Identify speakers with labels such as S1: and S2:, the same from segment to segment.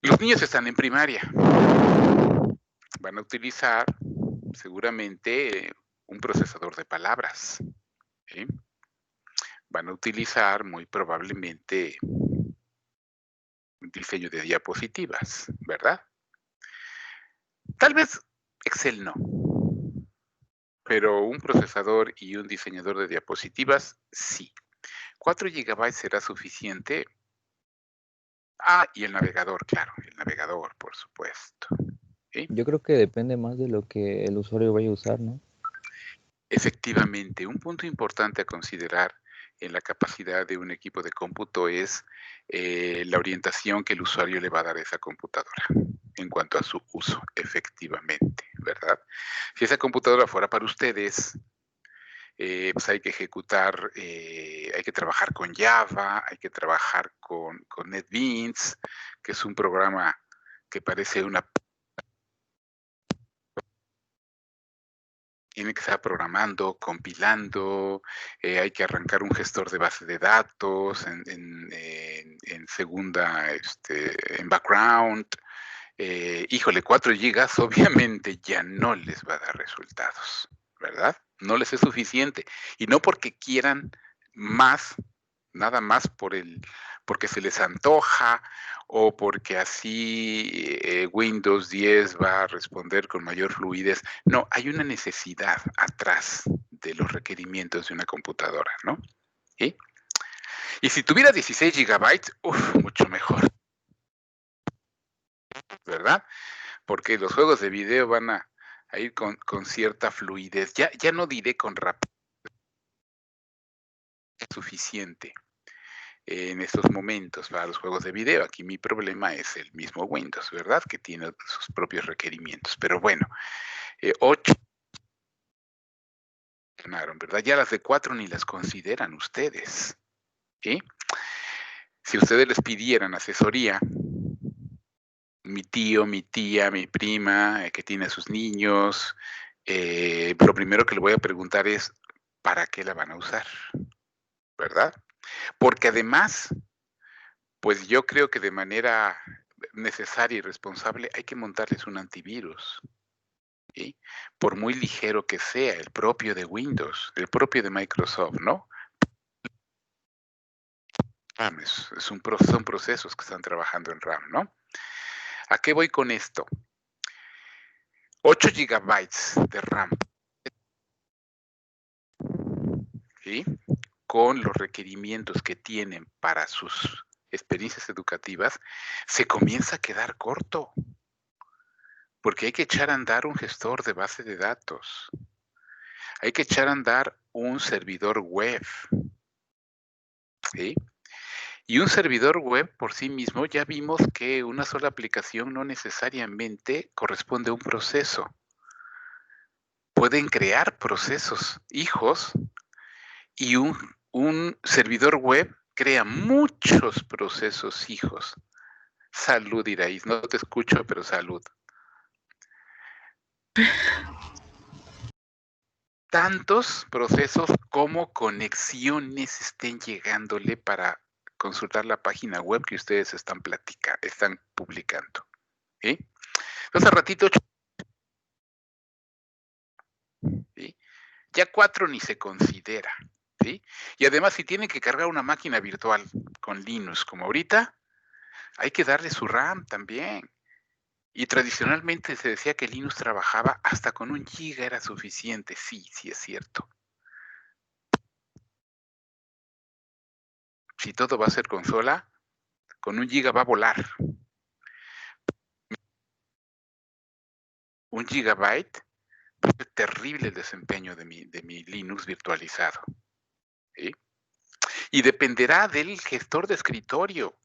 S1: Los niños están en primaria. Van a utilizar seguramente un procesador de palabras, ¿sí? Van a utilizar muy probablemente un diseño de diapositivas, ¿verdad? Tal vez Excel no, pero un procesador y un diseñador de diapositivas sí. 4 GB será suficiente. Y el navegador, claro, el navegador, por supuesto, ¿sí?
S2: Yo creo que depende más de lo que el usuario vaya a usar, ¿no?
S1: Efectivamente, un punto importante a considerar en la capacidad de un equipo de cómputo es la orientación que el usuario le va a dar a esa computadora en cuanto a su uso, efectivamente, ¿verdad? Si esa computadora fuera para ustedes, pues hay que ejecutar, hay que trabajar con Java, hay que trabajar con NetBeans, que es un programa que parece una. Tiene que estar programando, compilando, hay que arrancar un gestor de base de datos en segunda, en background. Híjole, 4 GB obviamente ya no les va a dar resultados, ¿verdad? No les es suficiente. Y no porque quieran más, nada más porque se les antoja o porque así Windows 10 va a responder con mayor fluidez. No, hay una necesidad atrás de los requerimientos de una computadora, ¿no? ¿Sí? Y si tuviera 16 GB, mucho mejor, ¿verdad? Porque los juegos de video van a ir con cierta fluidez. Ya no diré con rapidez suficiente en estos momentos para los juegos de video. Aquí mi problema es el mismo Windows, ¿verdad? Que tiene sus propios requerimientos. Pero bueno, 8, ¿verdad? Ya las de 4 ni las consideran ustedes, ¿sí? Si ustedes les pidieran asesoría, mi tío, mi tía, mi prima, que tiene a sus niños, lo primero que le voy a preguntar es, ¿para qué la van a usar? ¿Verdad? Porque además, pues yo creo que de manera necesaria y responsable hay que montarles un antivirus, ¿sí? Por muy ligero que sea, el propio de Windows, el propio de Microsoft, ¿no? RAM, son procesos que están trabajando en RAM, ¿no? ¿A qué voy con esto? 8 GB de RAM, ¿sí? Con los requerimientos que tienen para sus experiencias educativas, se comienza a quedar corto, porque hay que echar a andar un gestor de base de datos, hay que echar a andar un servidor web, ¿sí? Y un servidor web por sí mismo, ya vimos que una sola aplicación no necesariamente corresponde a un proceso. Pueden crear procesos hijos y un servidor web crea muchos procesos hijos. Salud, Iraís, no te escucho, pero salud. Tantos procesos como conexiones estén llegándole para consultar la página web que ustedes están publicando. ¿Sí? Entonces, al ratito, ¿sí? Ya 4 ni se considera, ¿sí? Y además, si tienen que cargar una máquina virtual con Linux como ahorita, hay que darle su RAM también. Y tradicionalmente se decía que Linux trabajaba hasta con 1 GB era suficiente. Sí, sí es cierto. Si todo va a ser consola, con 1 GB va a volar. 1 GB, es terrible el desempeño de mi Linux virtualizado, ¿sí? Y dependerá del gestor de escritorio.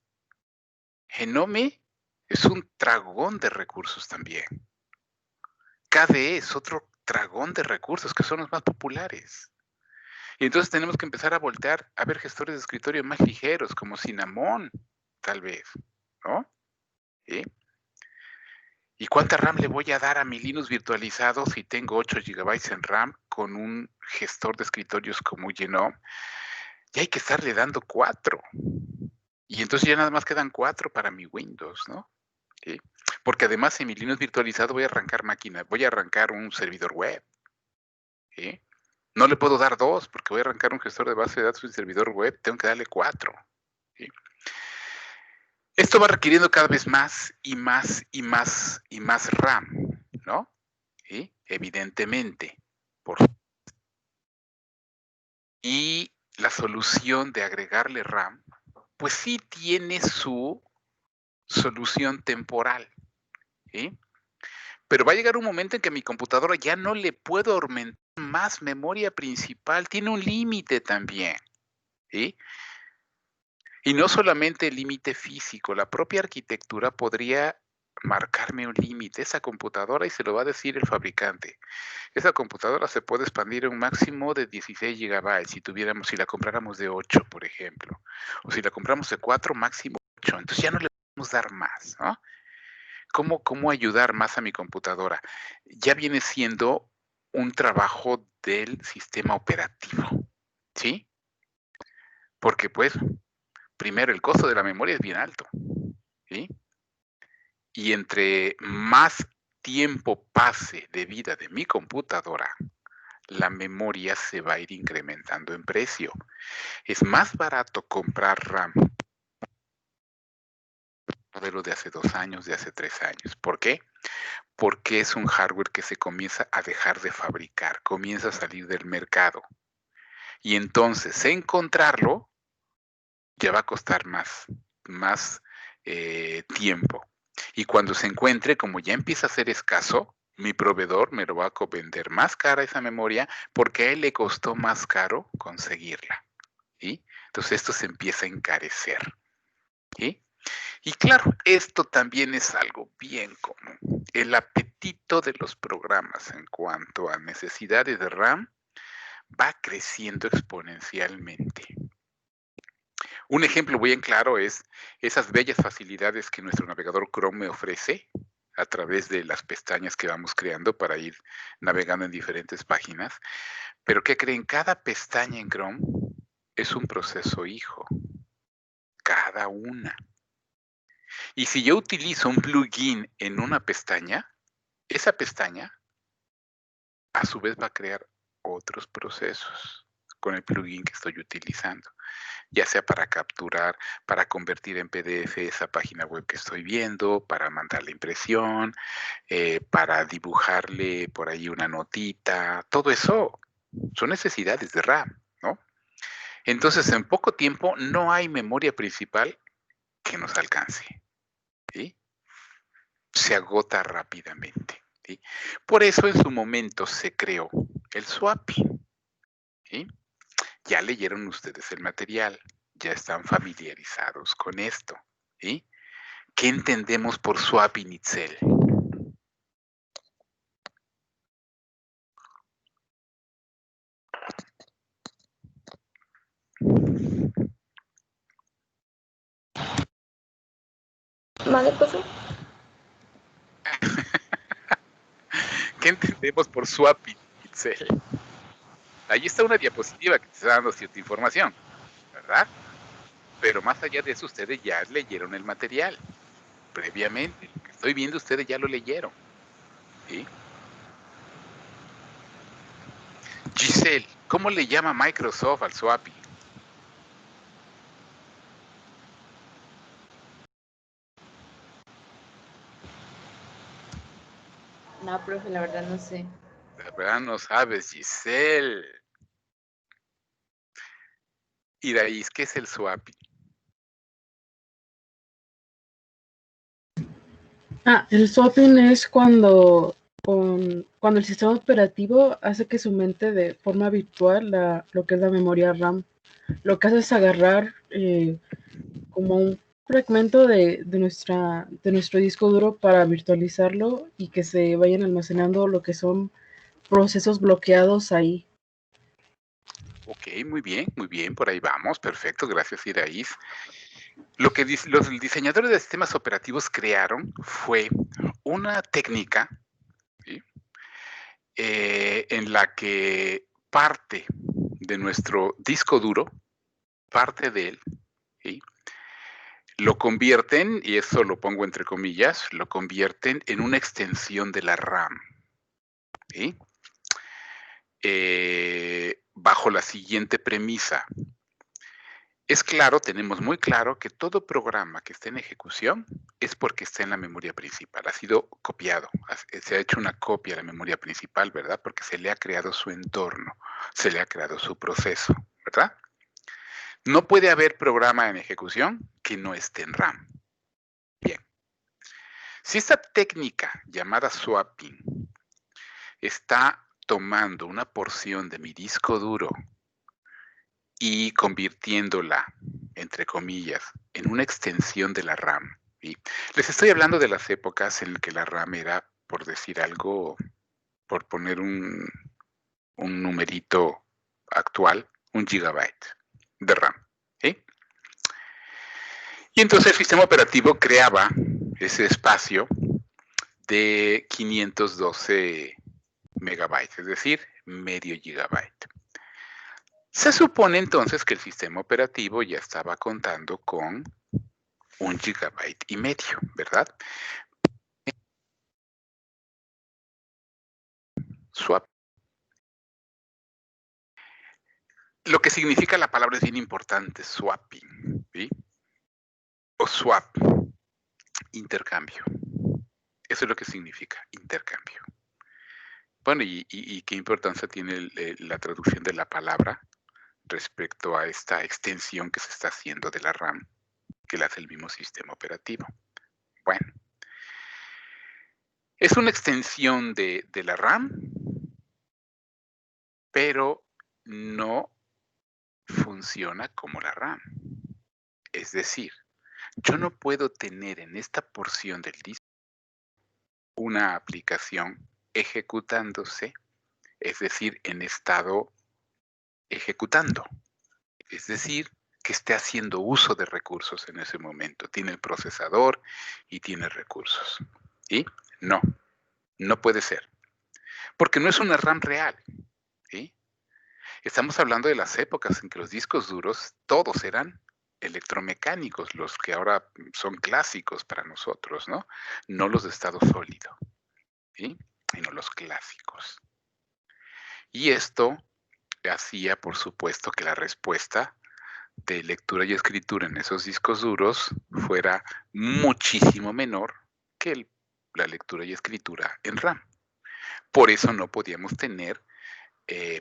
S1: Genome es un dragón de recursos también. KDE es otro dragón de recursos que son los más populares. Y entonces tenemos que empezar a voltear a ver gestores de escritorio más ligeros, como Cinnamon, tal vez, ¿no? ¿Sí? ¿Y cuánta RAM le voy a dar a mi Linux virtualizado si tengo 8 GB en RAM con un gestor de escritorios como Genome? Ya hay que estarle dando 4. Y entonces ya nada más quedan 4 para mi Windows, ¿no? ¿sí? Porque además en mi Linux virtualizado voy a arrancar máquina, voy a arrancar un servidor web. ¿Sí? No le puedo dar 2 porque voy a arrancar un gestor de base de datos y un servidor web, tengo que darle 4. ¿Sí? Esto va requiriendo cada vez más y más y más y más RAM, ¿no? ¿Sí? Evidentemente. Y la solución de agregarle RAM, pues sí tiene su solución temporal, ¿sí? Pero va a llegar un momento en que mi computadora ya no le puedo aumentar más memoria principal, tiene un límite también, ¿sí? Y no solamente el límite físico, la propia arquitectura podría marcarme un límite, esa computadora, y se lo va a decir el fabricante. Esa computadora se puede expandir a un máximo de 16 gigabytes si la compráramos de 8, por ejemplo. O si la compramos de 4, máximo 8. Entonces ya no le podemos dar más, ¿no? ¿Cómo ayudar más a mi computadora? Ya viene siendo un trabajo del sistema operativo, ¿sí? Porque pues, primero, el costo de la memoria es bien alto, ¿sí? Y entre más tiempo pase de vida de mi computadora, la memoria se va a ir incrementando en precio. Es más barato comprar RAM modelo de hace 2 años, de hace 3 años. ¿Por qué? Porque es un hardware que se comienza a dejar de fabricar, comienza a salir del mercado. Y entonces encontrarlo ya va a costar más tiempo. Y cuando se encuentre, como ya empieza a ser escaso, mi proveedor me lo va a vender más cara esa memoria porque a él le costó más caro conseguirla. ¿Sí? Entonces esto se empieza a encarecer. ¿Sí? Y claro, esto también es algo bien común. El apetito de los programas en cuanto a necesidades de RAM va creciendo exponencialmente. Un ejemplo bien claro es esas bellas facilidades que nuestro navegador Chrome me ofrece a través de las pestañas que vamos creando para ir navegando en diferentes páginas. Pero ¿qué creen? Cada pestaña en Chrome es un proceso hijo, cada una. Y si yo utilizo un plugin en una pestaña, esa pestaña a su vez va a crear otros procesos con el plugin que estoy utilizando, ya sea para capturar, para convertir en PDF esa página web que estoy viendo, para mandar la impresión, para dibujarle por ahí una notita, todo eso son necesidades de RAM, ¿no? Entonces, en poco tiempo no hay memoria principal que nos alcance, ¿sí? Se agota rápidamente, ¿sí? Por eso en su momento se creó el swapping, ¿sí? Ya leyeron ustedes el material, ya están familiarizados con esto, ¿sí? ¿Qué entendemos por swapping itself?
S3: ¿Vale, profe?
S1: ¿Qué entendemos por swapping itself? Ahí está una diapositiva que te está dando cierta información, ¿verdad? Pero más allá de eso, ustedes ya leyeron el material previamente. Lo que estoy viendo, ustedes ya lo leyeron, ¿sí? Giselle, ¿cómo le llama Microsoft al swapping?
S3: No, profe, la verdad no sé.
S1: La verdad no sabes, Giselle. Iraís, ¿qué es el swapping?
S4: El swapping es cuando el sistema operativo hace que se aumente de forma virtual lo que es la memoria RAM. Lo que hace es agarrar como un fragmento de nuestro disco duro para virtualizarlo y que se vayan almacenando lo que son procesos bloqueados ahí.
S1: Ok, muy bien, por ahí vamos, perfecto, gracias Iraís. Lo que los diseñadores de sistemas operativos crearon fue una técnica, ¿sí? En la que parte de nuestro disco duro, parte de él, ¿sí? lo convierten, y eso lo pongo entre comillas, lo convierten en una extensión de la RAM, ¿sí? Bajo la siguiente premisa. Es claro, tenemos muy claro que todo programa que esté en ejecución es porque está en la memoria principal, ha sido copiado, se ha hecho una copia de la memoria principal, ¿verdad? Porque se le ha creado su entorno, se le ha creado su proceso, ¿verdad? No puede haber programa en ejecución que no esté en RAM. Bien. Si esta técnica llamada swapping está tomando una porción de mi disco duro y convirtiéndola, entre comillas, en una extensión de la RAM. ¿Sí? Les estoy hablando de las épocas en las que la RAM era, por decir algo, por poner un numerito actual, 1 GB de RAM. ¿Sí? Y entonces el sistema operativo creaba ese espacio de 512 megabytes, es decir, medio gigabyte. Se supone entonces que el sistema operativo ya estaba contando con 1,5 GB, ¿verdad? Swap. Lo que significa la palabra es bien importante, swapping, ¿sí? O swap, intercambio. Eso es lo que significa, intercambio. Bueno, y qué importancia tiene la traducción de la palabra respecto a esta extensión que se está haciendo de la RAM, que la hace el mismo sistema operativo. Bueno, es una extensión de la RAM, pero no funciona como la RAM. Es decir, yo no puedo tener en esta porción del disco una aplicación ejecutándose, es decir, en estado ejecutando. Es decir, que esté haciendo uso de recursos en ese momento. Tiene el procesador y tiene recursos. ¿Sí? No, no puede ser. Porque no es una RAM real. ¿Sí? Estamos hablando de las épocas en que los discos duros todos eran electromecánicos, los que ahora son clásicos para nosotros, ¿no? No los de estado sólido, ¿sí? Sino los clásicos. Y esto hacía, por supuesto, que la respuesta de lectura y escritura en esos discos duros fuera muchísimo menor que la lectura y escritura en RAM. Por eso no podíamos tener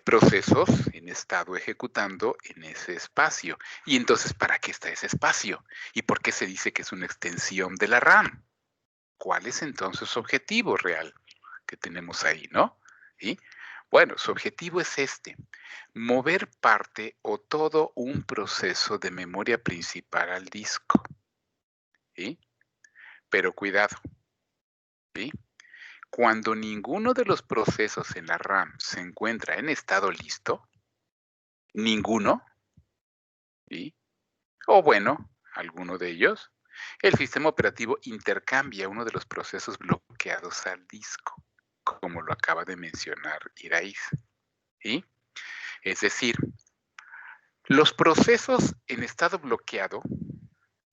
S1: procesos en estado ejecutando en ese espacio. Y entonces, ¿para qué está ese espacio? ¿Y por qué se dice que es una extensión de la RAM? ¿Cuál es entonces su objetivo real que tenemos ahí, no? ¿Sí? Bueno, su objetivo es este, mover parte o todo un proceso de memoria principal al disco. ¿Sí? Pero cuidado, ¿sí? Cuando ninguno de los procesos en la RAM se encuentra en estado listo, ninguno, ¿sí? O bueno, alguno de ellos, el sistema operativo intercambia uno de los procesos bloqueados al disco, como lo acaba de mencionar Iraíz. ¿Sí? Es decir, los procesos en estado bloqueado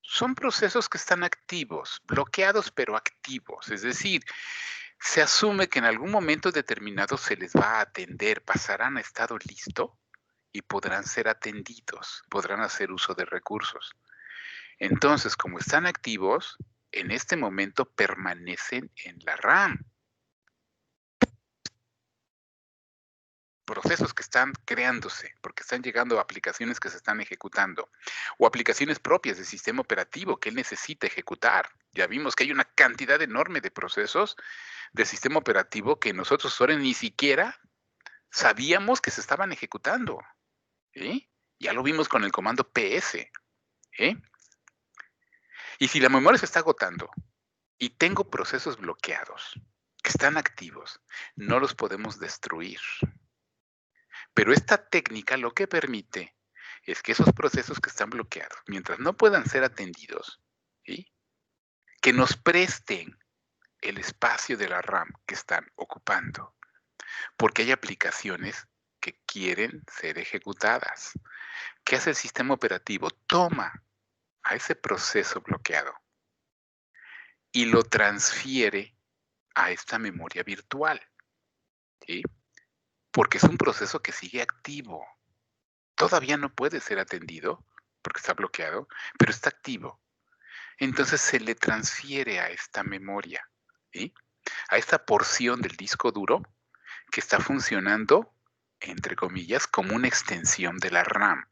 S1: son procesos que están activos, bloqueados pero activos. Es decir, se asume que en algún momento determinado se les va a atender, pasarán a estado listo y podrán ser atendidos, podrán hacer uso de recursos. Entonces, como están activos, en este momento permanecen en la RAM. Procesos que están creándose, porque están llegando a aplicaciones que se están ejecutando, o aplicaciones propias del sistema operativo que él necesita ejecutar. Ya vimos que hay una cantidad enorme de procesos del sistema operativo que nosotros ahora ni siquiera sabíamos que se estaban ejecutando. ¿Sí? Ya lo vimos con el comando PS. ¿Sí? Y si la memoria se está agotando y tengo procesos bloqueados que están activos, no los podemos destruir. Pero esta técnica lo que permite es que esos procesos que están bloqueados, mientras no puedan ser atendidos, ¿sí? Que nos presten el espacio de la RAM que están ocupando. Porque hay aplicaciones que quieren ser ejecutadas. ¿Qué hace el sistema operativo? Toma a ese proceso bloqueado y lo transfiere a esta memoria virtual, ¿sí? Porque es un proceso que sigue activo. Todavía no puede ser atendido porque está bloqueado, pero está activo. Entonces se le transfiere a esta memoria, ¿sí? A esta porción del disco duro que está funcionando, entre comillas, como una extensión de la RAM.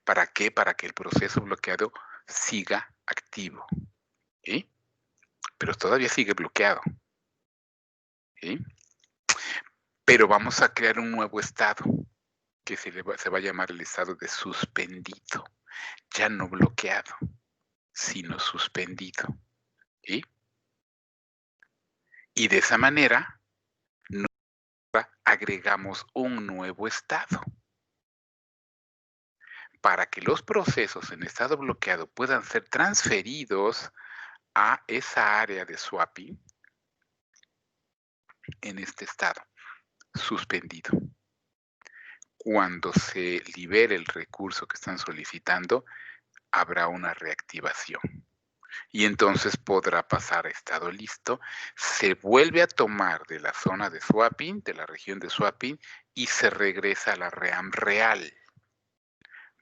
S1: ¿Para qué? Para que el proceso bloqueado siga activo, ¿sí? Pero todavía sigue bloqueado, ¿sí? Pero vamos a crear un nuevo estado que se va a llamar el estado de suspendido, ya no bloqueado, sino suspendido, ¿sí? Y de esa manera agregamos un nuevo estado. Para que los procesos en estado bloqueado puedan ser transferidos a esa área de swapping en este estado suspendido. Cuando se libere el recurso que están solicitando, habrá una reactivación. Y entonces podrá pasar a estado listo, se vuelve a tomar de la zona de swapping, de la región de swapping, y se regresa a la RAM real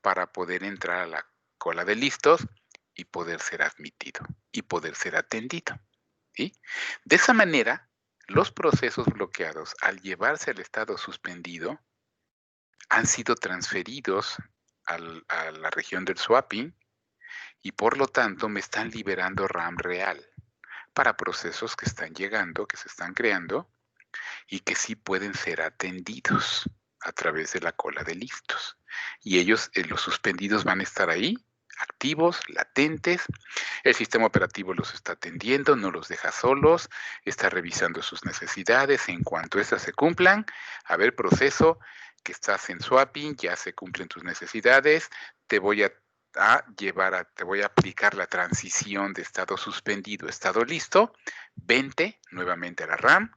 S1: para poder entrar a la cola de listos y poder ser admitido y poder ser atendido, ¿sí? De esa manera, los procesos bloqueados, al llevarse al estado suspendido, han sido transferidos a la región del swapping y por lo tanto me están liberando RAM real para procesos que están llegando, que se están creando y que sí pueden ser atendidos a través de la cola de listos. Y ellos, los suspendidos, van a estar ahí, activos, latentes. El sistema operativo los está atendiendo, no los deja solos, está revisando sus necesidades. En cuanto estas se cumplan, a ver, proceso que estás en swapping, ya se cumplen tus necesidades, te voy a aplicar la transición de estado suspendido a estado listo, vente nuevamente a la RAM,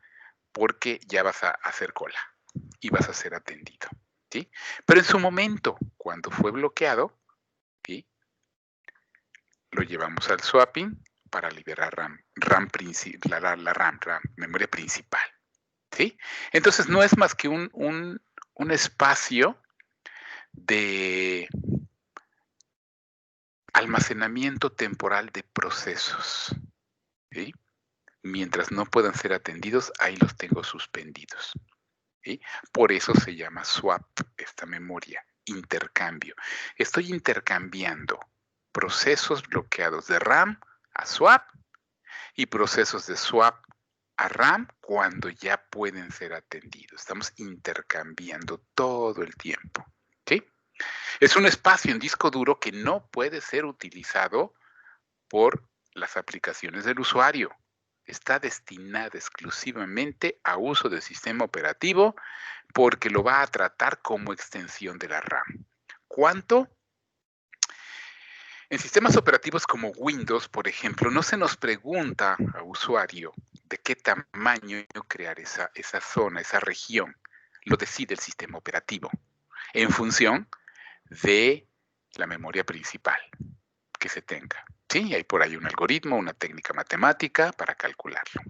S1: porque ya vas a hacer cola y vas a ser atendido, ¿sí? Pero en su momento, cuando fue bloqueado, ¿sí? Lo llevamos al swapping para liberar RAM, memoria principal, ¿sí? Entonces no es más que un espacio de almacenamiento temporal de procesos, ¿sí? Mientras no puedan ser atendidos, ahí los tengo suspendidos, ¿sí? Por eso se llama swap, esta memoria, intercambio. Estoy intercambiando procesos bloqueados de RAM a swap y procesos de swap a RAM cuando ya pueden ser atendidos. Estamos intercambiando todo el tiempo, ¿sí? Es un espacio en disco duro que no puede ser utilizado por las aplicaciones del usuario. Está destinada exclusivamente a uso del sistema operativo porque lo va a tratar como extensión de la RAM. ¿Cuánto? En sistemas operativos como Windows, por ejemplo, no se nos pregunta a usuario de qué tamaño crear esa zona, esa región. Lo decide el sistema operativo en función de la memoria principal que se tenga. Sí, hay por ahí un algoritmo, una técnica matemática para calcularlo.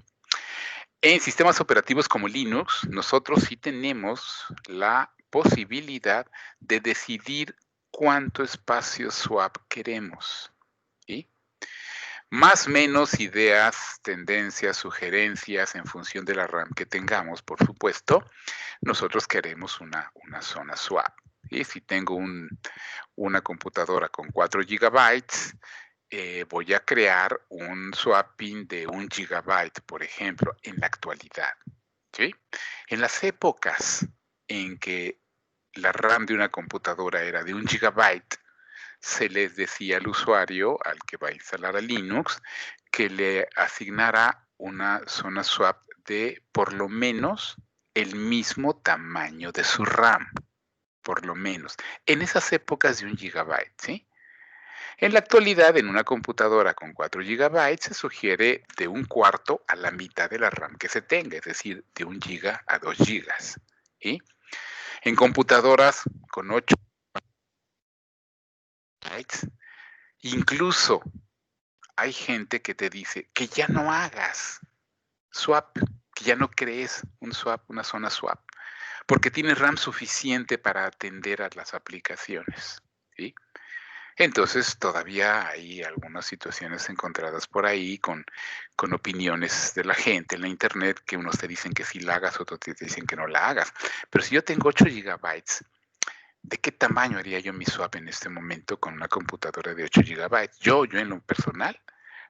S1: En sistemas operativos como Linux, nosotros sí tenemos la posibilidad de decidir cuánto espacio swap queremos, ¿sí? Más o menos ideas, tendencias, sugerencias en función de la RAM que tengamos, por supuesto, nosotros queremos una zona swap. Y si tengo una computadora con 4 gigabytes, voy a crear un swapping de 1 gigabyte, por ejemplo, en la actualidad, ¿sí? En las épocas en que la RAM de una computadora era de 1 gigabyte, se les decía al usuario, al que va a instalar a Linux, que le asignara una zona swap de por lo menos el mismo tamaño de su RAM, por lo menos. En esas épocas de 1 gigabyte, ¿sí? En la actualidad, en una computadora con 4 GB se sugiere de 1/4 a la mitad de la RAM que se tenga, es decir, de 1 GB a 2 GB. ¿Sí? En computadoras con 8 GB Incluso hay gente que te dice que ya no hagas swap, que ya no crees un swap, una zona swap, porque tienes RAM suficiente para atender a las aplicaciones, ¿sí? Entonces todavía hay algunas situaciones encontradas por ahí con opiniones de la gente en la internet, que unos te dicen que sí la hagas, otros te dicen que no la hagas. Pero si yo tengo 8 gigabytes, ¿de qué tamaño haría yo mi swap en este momento con una computadora de 8 gigabytes? Yo en lo personal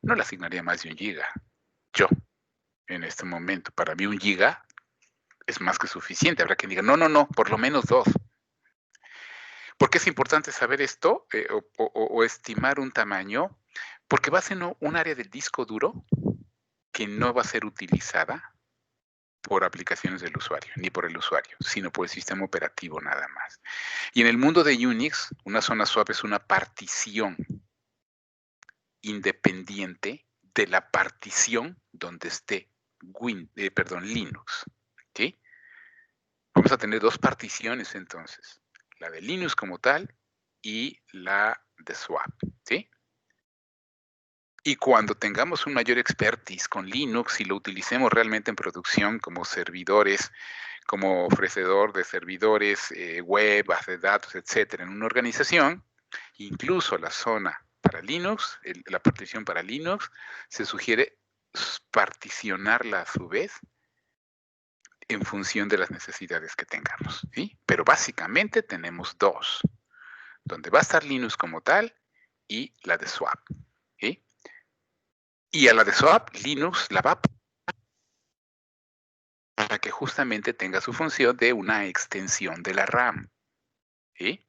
S1: no le asignaría más de 1 giga. Yo en este momento, para mí 1 giga es más que suficiente. Habrá quien diga, no, por lo menos 2. ¿Por qué es importante saber esto o estimar un tamaño? Porque va a ser un área del disco duro que no va a ser utilizada por aplicaciones del usuario, ni por el usuario, sino por el sistema operativo nada más. Y en el mundo de Unix, una zona swap es una partición independiente de la partición donde esté Linux. ¿Sí? Vamos a tener 2 particiones entonces, la de Linux como tal y la de swap, ¿sí? Y cuando tengamos un mayor expertise con Linux y lo utilicemos realmente en producción como servidores, como ofrecedor de servidores web, base de datos, etcétera, en una organización, incluso la zona para Linux, la partición para Linux, se sugiere particionarla a su vez en función de las necesidades que tengamos, ¿sí? Pero básicamente tenemos 2, donde va a estar Linux como tal y la de swap, ¿sí? Y a la de swap, Linux la va para que justamente tenga su función de una extensión de la RAM, ¿sí?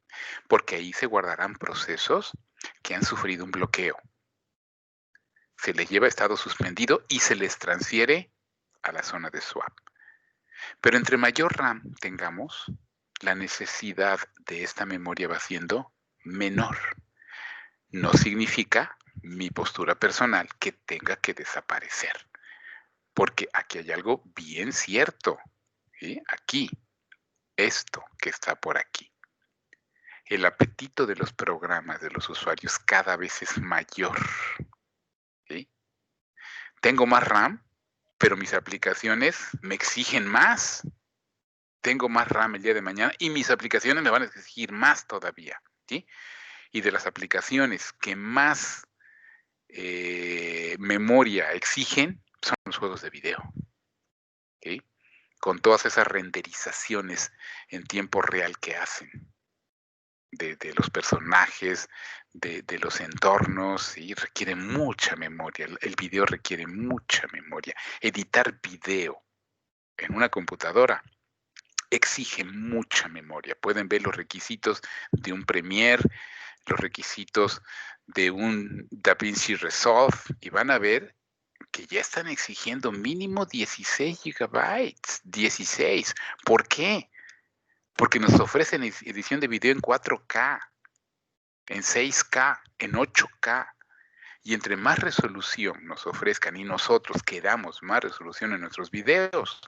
S1: Porque ahí se guardarán procesos que han sufrido un bloqueo. Se les lleva a estado suspendido y se les transfiere a la zona de swap. Pero entre mayor RAM tengamos, la necesidad de esta memoria va siendo menor. No significa, mi postura personal, que tenga que desaparecer. Porque aquí hay algo bien cierto, ¿sí? Aquí, esto que está por aquí. El apetito de los programas de los usuarios cada vez es mayor, ¿sí? Tengo más RAM, pero mis aplicaciones me exigen más. Tengo más RAM el día de mañana y mis aplicaciones me van a exigir más todavía, ¿sí? Y de las aplicaciones que más memoria exigen son los juegos de video, ¿sí? Con todas esas renderizaciones en tiempo real que hacen de los personajes, de los entornos, ¿sí? Requiere mucha memoria. El video requiere mucha memoria. Editar video en una computadora exige mucha memoria. Pueden ver los requisitos de un Premiere, los requisitos de un DaVinci Resolve y van a ver que ya están exigiendo mínimo 16 gigabytes. 16. ¿Por qué? Porque nos ofrecen edición de video en 4K, en 6K, en 8K. Y entre más resolución nos ofrezcan y nosotros queramos más resolución en nuestros videos,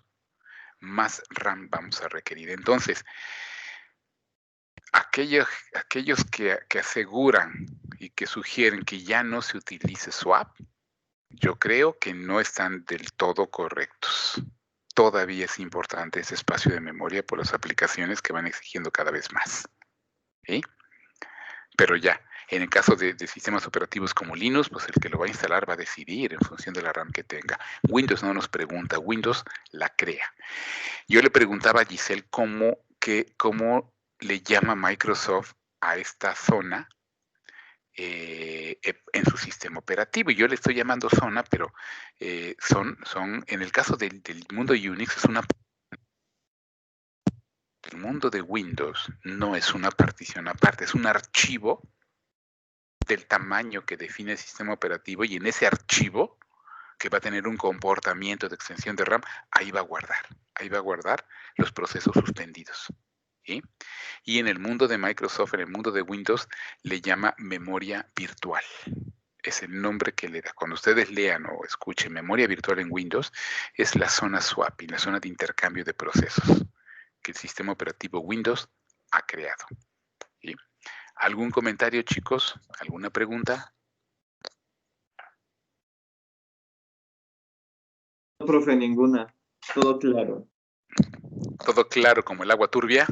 S1: más RAM vamos a requerir. Entonces, aquellos que aseguran y que sugieren que ya no se utilice swap, yo creo que no están del todo correctos. Todavía es importante ese espacio de memoria por las aplicaciones que van exigiendo cada vez más, ¿sí? Pero ya, en el caso de sistemas operativos como Linux, pues el que lo va a instalar va a decidir en función de la RAM que tenga. Windows no nos pregunta, Windows la crea. Yo le preguntaba a Giselle cómo le llama Microsoft a esta zona en su sistema operativo. Y yo le estoy llamando zona, pero en el caso del mundo Unix, es una... El mundo de Windows no es una partición aparte, es un archivo del tamaño que define el sistema operativo y en ese archivo que va a tener un comportamiento de extensión de RAM, ahí va a guardar los procesos suspendidos, ¿sí? Y en el mundo de Microsoft, en el mundo de Windows, le llama memoria virtual. Es el nombre que le da. Cuando ustedes lean o escuchen memoria virtual en Windows, es la zona swapping, la zona de intercambio de procesos que el sistema operativo Windows ha creado, ¿sí? ¿Algún comentario, chicos? ¿Alguna pregunta?
S5: No, profe, ninguna. Todo claro.
S1: ¿Todo claro como el agua turbia?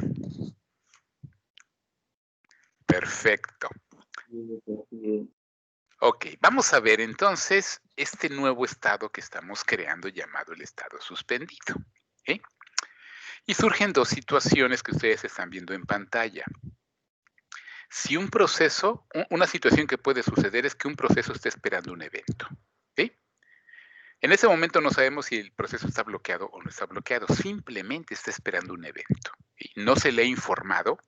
S1: Perfecto. Ok, vamos a ver entonces este nuevo estado que estamos creando llamado el estado suspendido. ¿Sí? Y surgen dos situaciones que ustedes están viendo en pantalla. Si un proceso, una situación que puede suceder es que un proceso esté esperando un evento. ¿Sí? En ese momento no sabemos si el proceso está bloqueado o no está bloqueado, simplemente está esperando un evento. ¿Sí? No se le ha informado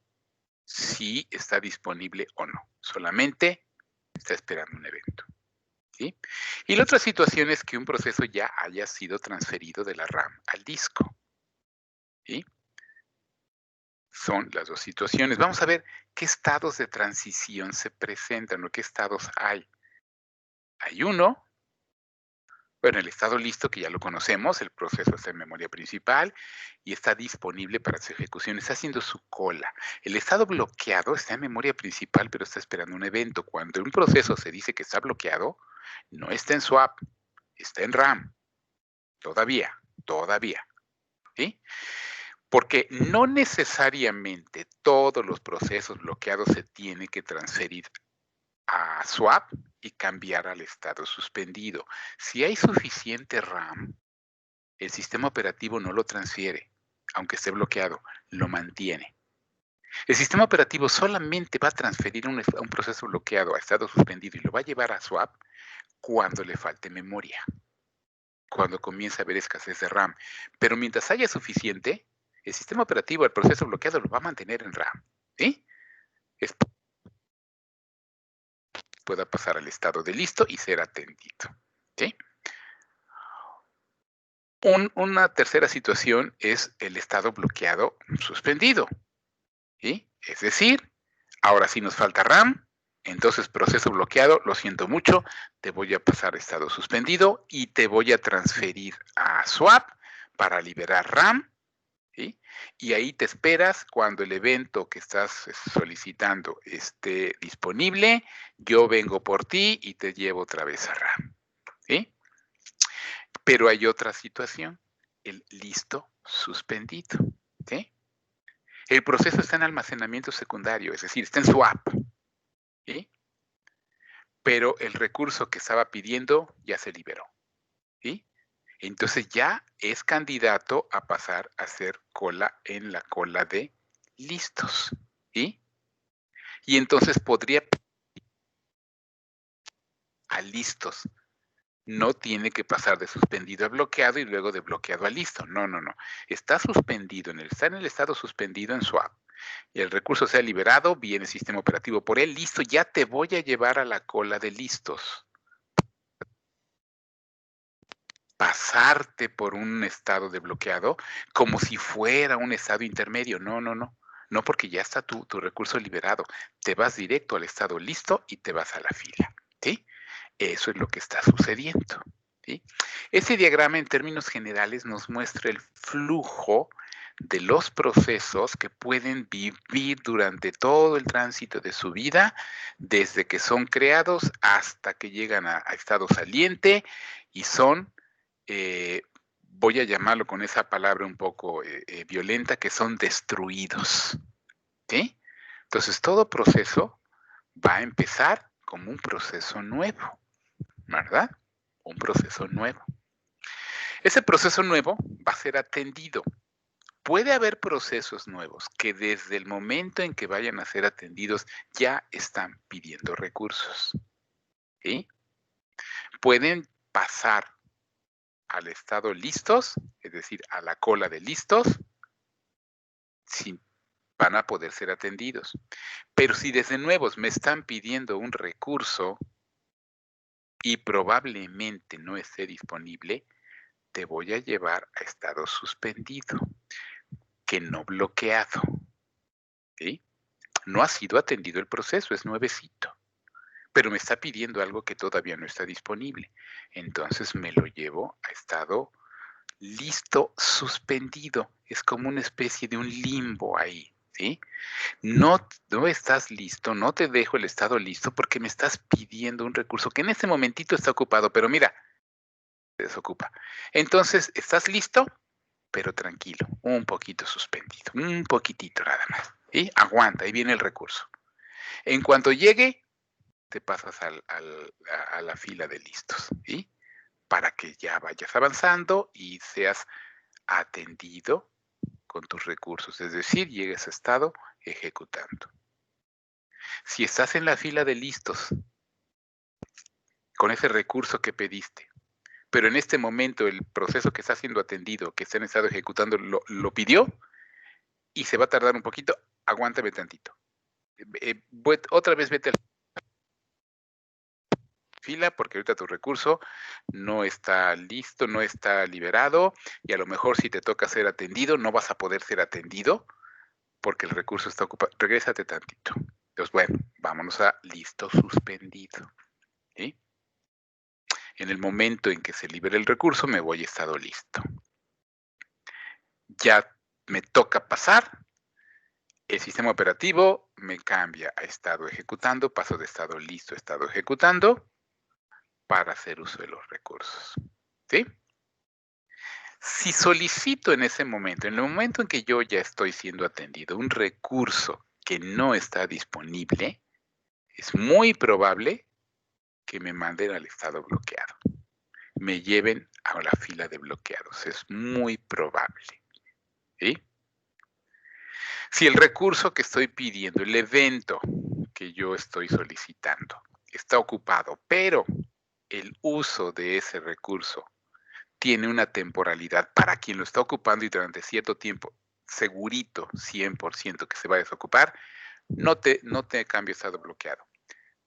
S1: si está disponible o no, solamente está esperando un evento. ¿Sí? Y la otra situación es que un proceso ya haya sido transferido de la RAM al disco. ¿Sí? Son las dos situaciones. Vamos a ver qué estados de transición se presentan o qué estados hay. Hay uno, bueno, el estado listo que ya lo conocemos, el proceso está en memoria principal y está disponible para su ejecución, está haciendo su cola. El estado bloqueado está en memoria principal pero está esperando un evento. Cuando un proceso se dice que está bloqueado, no está en swap, está en RAM. Todavía. ¿Sí? Porque no necesariamente todos los procesos bloqueados se tienen que transferir a swap y cambiar al estado suspendido. Si hay suficiente RAM, el sistema operativo no lo transfiere, aunque esté bloqueado, lo mantiene. El sistema operativo solamente va a transferir un proceso bloqueado a estado suspendido y lo va a llevar a swap cuando le falte memoria, cuando comience a haber escasez de RAM. Pero mientras haya suficiente, el sistema operativo, el proceso bloqueado, lo va a mantener en RAM. ¿Sí? Pueda pasar al estado de listo y ser atendido. ¿Sí? Una tercera situación es el estado bloqueado suspendido. ¿Sí? Es decir, ahora sí nos falta RAM, entonces proceso bloqueado, lo siento mucho, te voy a pasar a estado suspendido y te voy a transferir a swap para liberar RAM. ¿Sí? Y ahí te esperas cuando el evento que estás solicitando esté disponible, yo vengo por ti y te llevo otra vez a RAM. ¿Sí? Pero hay otra situación, el listo suspendido. ¿Sí? El proceso está en almacenamiento secundario, es decir, está en swap. ¿Sí? Pero el recurso que estaba pidiendo ya se liberó. ¿Sí? Entonces ya es candidato a pasar a hacer cola en la cola de listos. ¿Sí? Y entonces podría a listos. No tiene que pasar de suspendido a bloqueado y luego de bloqueado a listo. No. Está suspendido, está en el estado suspendido en swap. Y el recurso sea liberado, viene el sistema operativo por él, listo, ya te voy a llevar a la cola de listos. Pasarte por un estado de bloqueado como si fuera un estado intermedio. No. No, porque ya está tu recurso liberado. Te vas directo al estado listo y te vas a la fila. ¿Sí? Eso es lo que está sucediendo. ¿Sí? Ese diagrama en términos generales nos muestra el flujo de los procesos que pueden vivir durante todo el tránsito de su vida, desde que son creados hasta que llegan a estado saliente y son, voy a llamarlo con esa palabra un poco violenta, que son destruidos. ¿Sí? Entonces todo proceso va a empezar como un proceso nuevo, ¿verdad? Un proceso nuevo. Ese proceso nuevo va a ser atendido. Puede haber procesos nuevos que desde el momento en que vayan a ser atendidos ya están pidiendo recursos. ¿Sí? Pueden pasar al estado listos, es decir, a la cola de listos, si van a poder ser atendidos. Pero si desde nuevos me están pidiendo un recurso y probablemente no esté disponible, te voy a llevar a estado suspendido, que no bloqueado. ¿Sí? No ha sido atendido el proceso, es nuevecito, pero me está pidiendo algo que todavía no está disponible. Entonces me lo llevo a estado listo suspendido. Es como una especie de un limbo ahí. ¿sí? No estás listo, no te dejo el estado listo porque me estás pidiendo un recurso que en este momentito está ocupado, pero mira, se desocupa. Entonces, ¿estás listo? Pero tranquilo, un poquito suspendido, un poquitito nada más. ¿Sí? Aguanta, ahí viene el recurso. En cuanto llegue, te pasas a la fila de listos, ¿sí? Para que ya vayas avanzando y seas atendido con tus recursos, es decir, llegues a estado ejecutando. Si estás en la fila de listos con ese recurso que pediste, pero en este momento el proceso que está siendo atendido, que está en estado ejecutando, lo pidió y se va a tardar un poquito, aguántame tantito. Otra vez vete a la fila porque ahorita tu recurso no está listo, no está liberado y a lo mejor si te toca ser atendido, no vas a poder ser atendido porque el recurso está ocupado. Regrésate tantito. Entonces, bueno, vámonos a listo suspendido. ¿Sí? En el momento en que se libere el recurso, me voy a estado listo. Ya me toca pasar. El sistema operativo me cambia a estado ejecutando, paso de estado listo a estado ejecutando para hacer uso de los recursos. ¿Sí? Si solicito en ese momento, en el momento en que yo ya estoy siendo atendido, un recurso que no está disponible, es muy probable que me manden al estado bloqueado. Me lleven a la fila de bloqueados. Es muy probable. ¿Sí? Si el recurso que estoy pidiendo, el evento que yo estoy solicitando, está ocupado, pero el uso de ese recurso tiene una temporalidad para quien lo está ocupando y durante cierto tiempo, segurito, 100% que se va a desocupar, no te cambio estado bloqueado.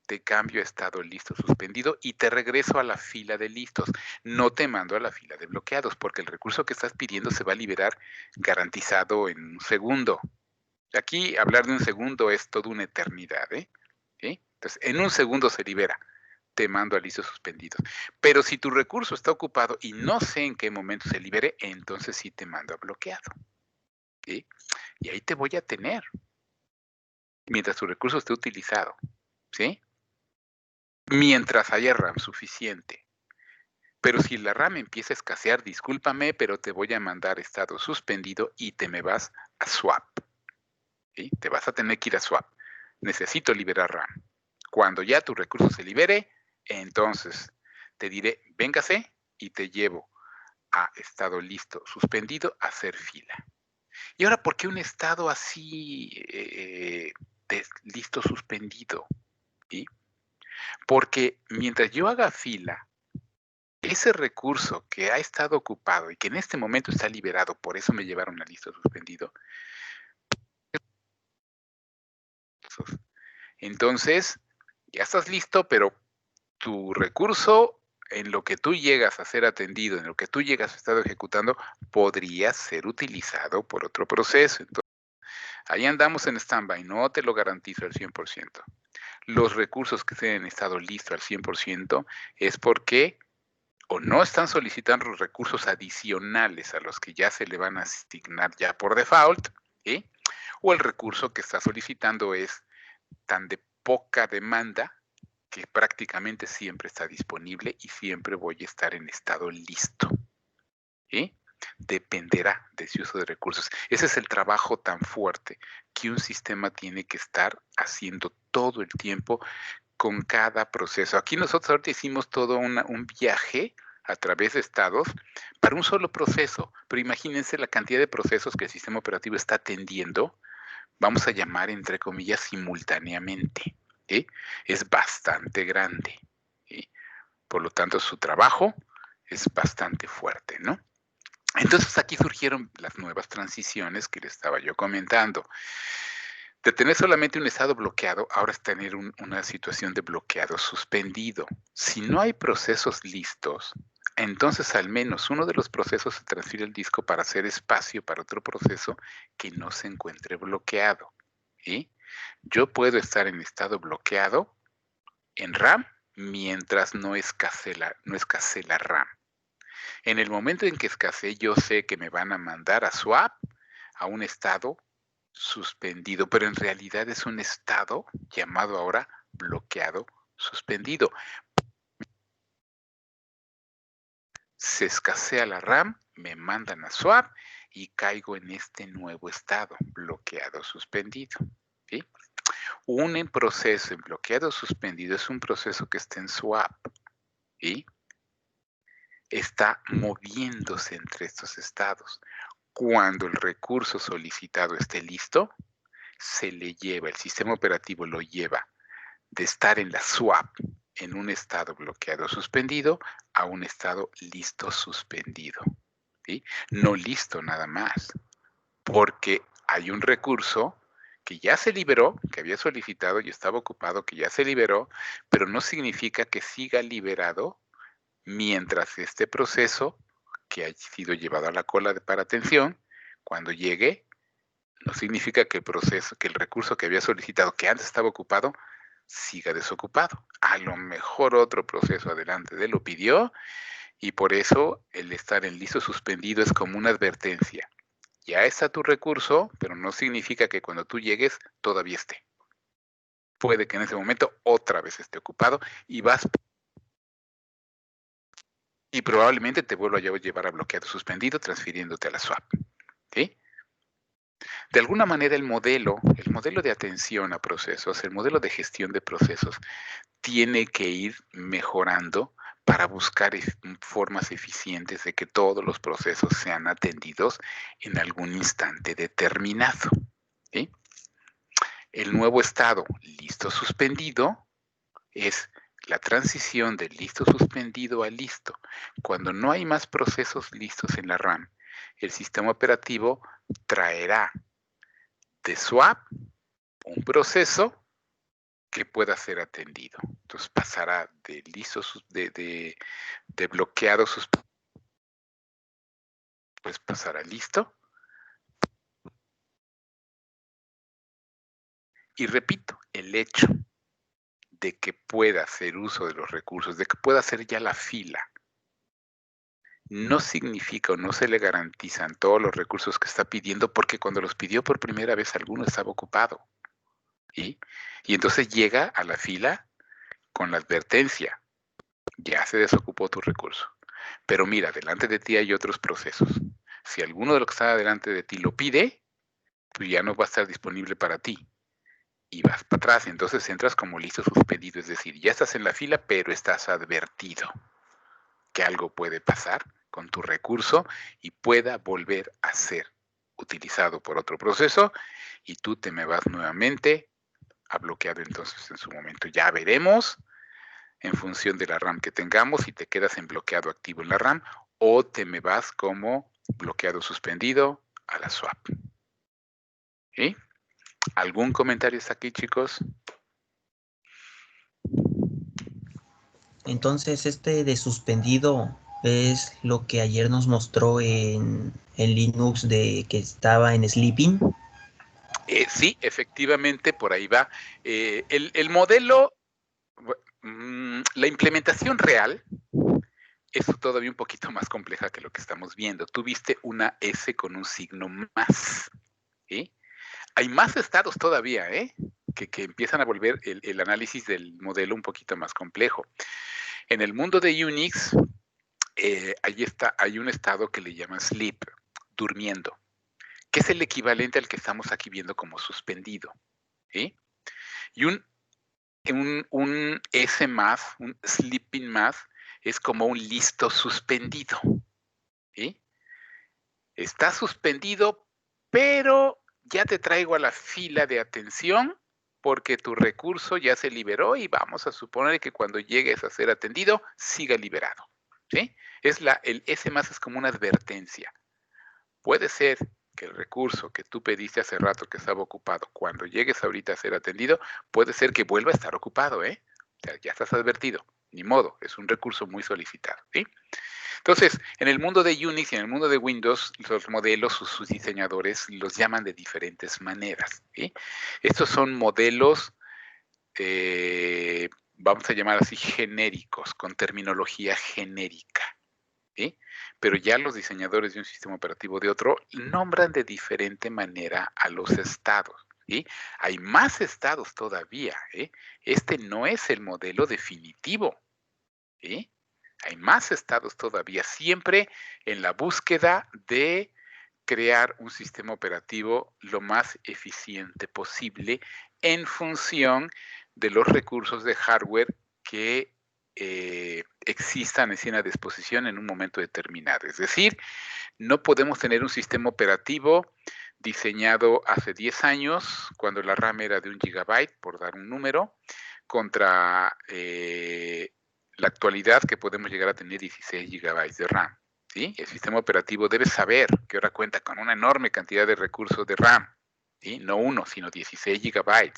S1: Te cambio estado listo suspendido y te regreso a la fila de listos. No te mando a la fila de bloqueados porque el recurso que estás pidiendo se va a liberar garantizado en un segundo. Aquí hablar de un segundo es toda una eternidad, ¿eh? ¿Sí? Entonces, en un segundo se libera. Te mando a listos suspendidos. Pero si tu recurso está ocupado y no sé en qué momento se libere, entonces sí te mando a bloqueado. ¿Sí? Y ahí te voy a tener mientras tu recurso esté utilizado. ¿Sí? Mientras haya RAM suficiente. Pero si la RAM empieza a escasear, discúlpame, pero te voy a mandar estado suspendido y te me vas a swap. ¿Sí? Te vas a tener que ir a swap. Necesito liberar RAM. Cuando ya tu recurso se libere, entonces te diré, véngase y te llevo a estado listo, suspendido, a hacer fila. Y ahora, ¿por qué un estado así listo, suspendido? ¿Sí? Porque mientras yo haga fila, ese recurso que ha estado ocupado y que en este momento está liberado, por eso me llevaron a listo suspendido. Entonces, ya estás listo, pero tu recurso, en lo que tú llegas a ser atendido, en lo que tú llegas a estar ejecutando, podría ser utilizado por otro proceso. Entonces, ahí andamos en stand-by, no te lo garantizo al 100%. Los recursos que estén en estado listo al 100% es porque o no están solicitando recursos adicionales a los que ya se le van a asignar ya por default, ¿sí? O el recurso que está solicitando es tan de poca demanda que prácticamente siempre está disponible y siempre voy a estar en estado listo. ¿Sí? Dependerá de ese uso de recursos. Ese es el trabajo tan fuerte que un sistema tiene que estar haciendo todo el tiempo con cada proceso. Aquí nosotros ahorita hicimos todo un viaje a través de estados para un solo proceso, pero imagínense la cantidad de procesos que el sistema operativo está atendiendo, vamos a llamar entre comillas simultáneamente. ¿Sí? Es bastante grande. ¿Sí? Por lo tanto, su trabajo es bastante fuerte, ¿no? Entonces aquí surgieron las nuevas transiciones que les estaba yo comentando. De tener solamente un estado bloqueado, ahora es tener una situación de bloqueado suspendido. Si no hay procesos listos, entonces al menos uno de los procesos se transfiere al disco para hacer espacio para otro proceso que no se encuentre bloqueado. ¿Sí? Yo puedo estar en estado bloqueado en RAM mientras no escasee la RAM. En el momento en que escasee, yo sé que me van a mandar a swap a un estado suspendido, pero en realidad es un estado llamado ahora bloqueado suspendido. Se escasea la RAM, me mandan a swap y caigo en este nuevo estado, bloqueado suspendido. ¿Sí? Un proceso en bloqueado suspendido es un proceso que está en swap. ¿Sí? Está moviéndose entre estos estados. Cuando el recurso solicitado esté listo, se le lleva, el sistema operativo lo lleva de estar en la swap en un estado bloqueado suspendido a un estado listo suspendido. ¿Sí? No listo nada más, porque hay un recurso que ya se liberó, que había solicitado y estaba ocupado, que ya se liberó, pero no significa que siga liberado mientras este proceso que ha sido llevado a la cola para atención, cuando llegue, no significa que el proceso, que el recurso que había solicitado, que antes estaba ocupado, siga desocupado. A lo mejor otro proceso adelante de lo pidió y por eso el estar en listo suspendido es como una advertencia. Ya está tu recurso, pero no significa que cuando tú llegues todavía esté. Puede que en ese momento otra vez esté ocupado y vas y probablemente te vuelva a llevar a bloqueado suspendido transfiriéndote a la swap. ¿Sí? De alguna manera el modelo de atención a procesos, el modelo de gestión de procesos tiene que ir mejorando para buscar formas eficientes de que todos los procesos sean atendidos en algún instante determinado. ¿Sí? El nuevo estado listo suspendido es la transición de listo suspendido a listo. Cuando no hay más procesos listos en la RAM, el sistema operativo traerá de swap un proceso que pueda ser atendido. Entonces pasará de listo, de bloqueado suspendido, pues pasará listo. Y repito, el hecho de que pueda hacer uso de los recursos, de que pueda hacer ya la fila, no significa o no se le garantizan todos los recursos que está pidiendo, porque cuando los pidió por primera vez alguno estaba ocupado. ¿Sí? Y entonces llega a la fila con la advertencia, ya se desocupó tu recurso. Pero mira, delante de ti hay otros procesos. Si alguno de los que está delante de ti lo pide, pues ya no va a estar disponible para ti. Y vas para atrás, entonces entras como listo suspendido, es decir, ya estás en la fila, pero estás advertido que algo puede pasar con tu recurso y pueda volver a ser utilizado por otro proceso y tú te me vas nuevamente a bloqueado entonces en su momento. Ya veremos en función de la RAM que tengamos si te quedas en bloqueado activo en la RAM o te me vas como bloqueado suspendido a la swap. ¿Sí? ¿Algún comentario hasta aquí, chicos?
S6: Entonces, este de suspendido es lo que ayer nos mostró en Linux de que estaba en Sleeping.
S1: Sí, efectivamente, por ahí va. El modelo, la implementación real es todavía un poquito más compleja que lo que estamos viendo. Tú viste una S con un signo más. ¿Sí? Hay más estados todavía, que empiezan a volver el análisis del modelo un poquito más complejo. En el mundo de Unix, hay un estado que le llaman sleep, durmiendo, que es el equivalente al que estamos aquí viendo como suspendido. ¿Sí? Y un S más, un sleeping más, es como un listo suspendido. ¿Sí? Está suspendido, pero ya te traigo a la fila de atención porque tu recurso ya se liberó y vamos a suponer que cuando llegues a ser atendido, siga liberado. ¿Sí? El S más es como una advertencia. Puede ser que el recurso que tú pediste hace rato que estaba ocupado, cuando llegues ahorita a ser atendido, puede ser que vuelva a estar ocupado, O sea, ya estás advertido. Ni modo, es un recurso muy solicitado, ¿sí? Entonces, en el mundo de Unix y en el mundo de Windows, los modelos, sus diseñadores los llaman de diferentes maneras, ¿sí? Estos son modelos, vamos a llamar así, genéricos, con terminología genérica, ¿sí? Pero ya los diseñadores de un sistema operativo de otro nombran de diferente manera a los estados, ¿sí? Hay más estados todavía, ¿eh? Este no es el modelo definitivo, ¿sí? Hay más estados todavía, siempre en la búsqueda de crear un sistema operativo lo más eficiente posible en función de los recursos de hardware que existan a disposición en un momento determinado. Es decir, no podemos tener un sistema operativo diseñado hace 10 años, cuando la RAM era de 1 GB, por dar un número, contra la actualidad que podemos llegar a tener 16 GB de RAM. ¿Sí? El sistema operativo debe saber que ahora cuenta con una enorme cantidad de recursos de RAM, ¿sí? No uno, sino 16 GB,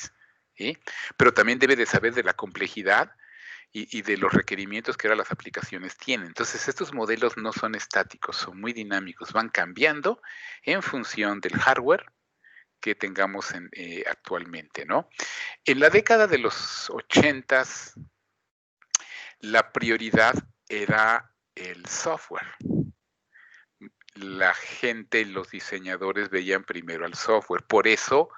S1: ¿sí? Pero también debe de saber de la complejidad y de los requerimientos que ahora las aplicaciones tienen. Entonces, estos modelos no son estáticos, son muy dinámicos, van cambiando en función del hardware que tengamos actualmente, ¿no? En la década de los 80s, la prioridad era el software. La gente, los diseñadores veían primero al software. Por eso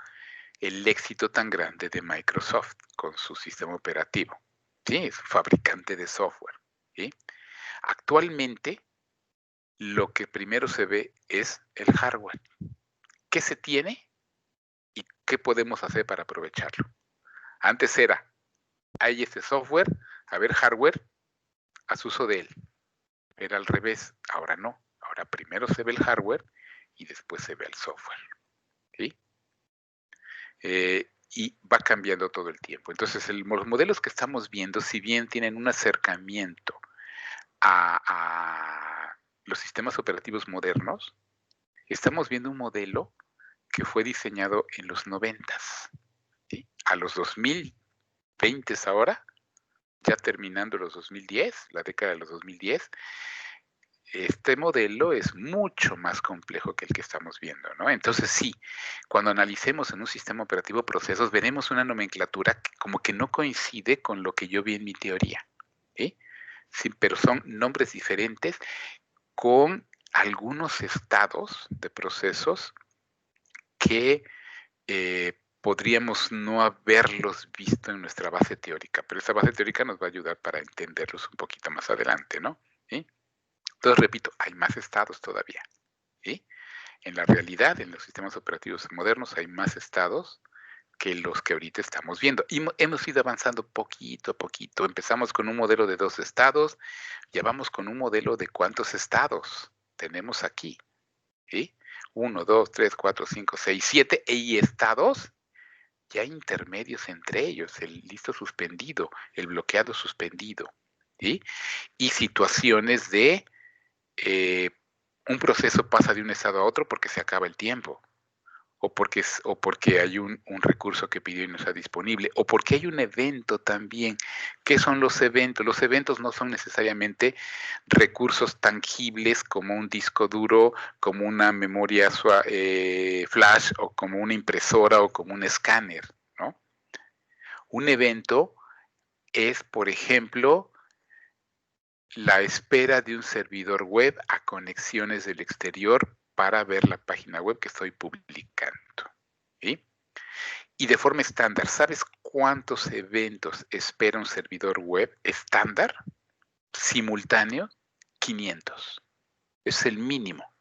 S1: el éxito tan grande de Microsoft con su sistema operativo. Sí, es un fabricante de software. ¿Sí? Actualmente, lo que primero se ve es el hardware. ¿Qué se tiene y qué podemos hacer para aprovecharlo? Antes era, hay este software, a ver hardware, haz uso de él. Era al revés, ahora no. Ahora primero se ve el hardware y después se ve el software. ¿Sí? Y va cambiando todo el tiempo. Entonces, los modelos que estamos viendo, si bien tienen un acercamiento a los sistemas operativos modernos, estamos viendo un modelo que fue diseñado en los 90s. ¿Sí? A los 2020 ahora, ya terminando los 2010, la década de los 2010, este modelo es mucho más complejo que el que estamos viendo, ¿no? Entonces sí, cuando analicemos en un sistema operativo procesos, veremos una nomenclatura que como que no coincide con lo que yo vi en mi teoría, ¿sí? Sí, pero son nombres diferentes con algunos estados de procesos que podríamos no haberlos visto en nuestra base teórica, pero esa base teórica nos va a ayudar para entenderlos un poquito más adelante, ¿no? ¿Sí? Entonces, repito, hay más estados todavía. ¿Sí? En la realidad, en los sistemas operativos modernos, hay más estados que los que ahorita estamos viendo. Y hemos ido avanzando poquito a poquito. Empezamos con un modelo de 2 estados, ya vamos con un modelo de cuántos estados tenemos aquí. ¿Sí? 1, 2, 3, 4, 5, 6, 7, y estados ya intermedios entre ellos, el listo suspendido, el bloqueado suspendido. ¿Sí? Y situaciones de un proceso pasa de un estado a otro porque se acaba el tiempo, o porque hay un recurso que pidió y no está disponible, o porque hay un evento también. ¿Qué son los eventos? Los eventos no son necesariamente recursos tangibles como un disco duro, como una memoria flash, o como una impresora, o como un escáner, ¿no? Un evento es, por ejemplo, la espera de un servidor web a conexiones del exterior para ver la página web que estoy publicando. ¿Sí? Y de forma estándar, ¿sabes cuántos eventos espera un servidor web estándar? Simultáneo, 500. Es el mínimo.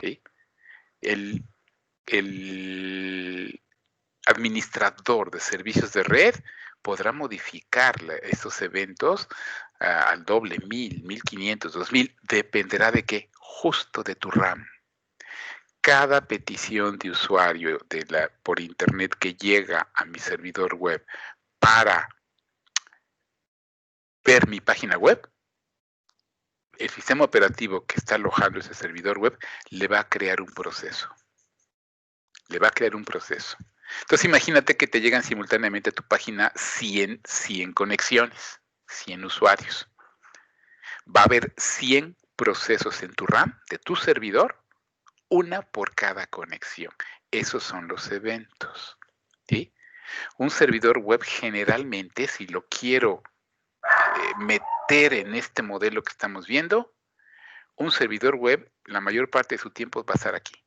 S1: ¿Sí? El administrador de servicios de red podrá modificar estos eventos al doble, 1000, 1500, 2000, dependerá de qué, justo de tu RAM. Cada petición de usuario por internet que llega a mi servidor web para ver mi página web, el sistema operativo que está alojando ese servidor web le va a crear un proceso. Le va a crear un proceso. Entonces imagínate que te llegan simultáneamente a tu página 100 conexiones, 100 usuarios. Va a haber 100 procesos en tu RAM de tu servidor, una por cada conexión. Esos son los eventos. ¿Sí? Un servidor web generalmente, si lo quiero meter en este modelo que estamos viendo, un servidor web, la mayor parte de su tiempo va a estar aquí,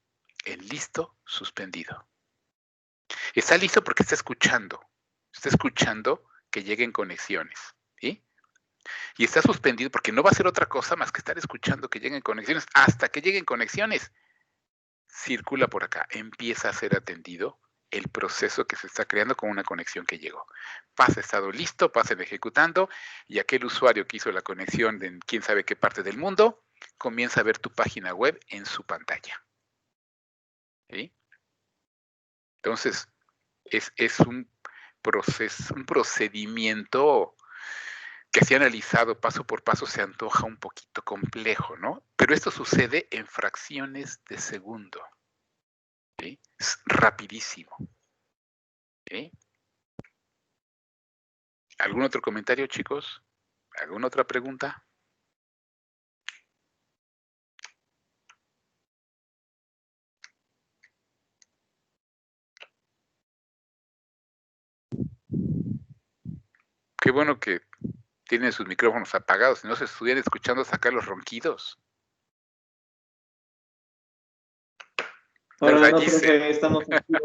S1: en listo, suspendido. Está listo porque está escuchando que lleguen conexiones, ¿sí? Y está suspendido porque no va a hacer otra cosa más que estar escuchando que lleguen conexiones. Hasta que lleguen conexiones, circula por acá, empieza a ser atendido el proceso que se está creando con una conexión que llegó. Pasa estado listo, pasa en ejecutando, y aquel usuario que hizo la conexión de quién sabe qué parte del mundo, comienza a ver tu página web en su pantalla. ¿Sí? Entonces, es un procedimiento que así analizado paso por paso se antoja un poquito complejo, ¿no? Pero esto sucede en fracciones de segundo. ¿Sí? Es rapidísimo. ¿Sí? ¿Algún otro comentario, chicos? ¿Alguna otra pregunta? Qué bueno que tienen sus micrófonos apagados, si no se estuvieran escuchando sacar los ronquidos.
S5: Ahora no,
S1: Dice,
S5: profe, estamos activos.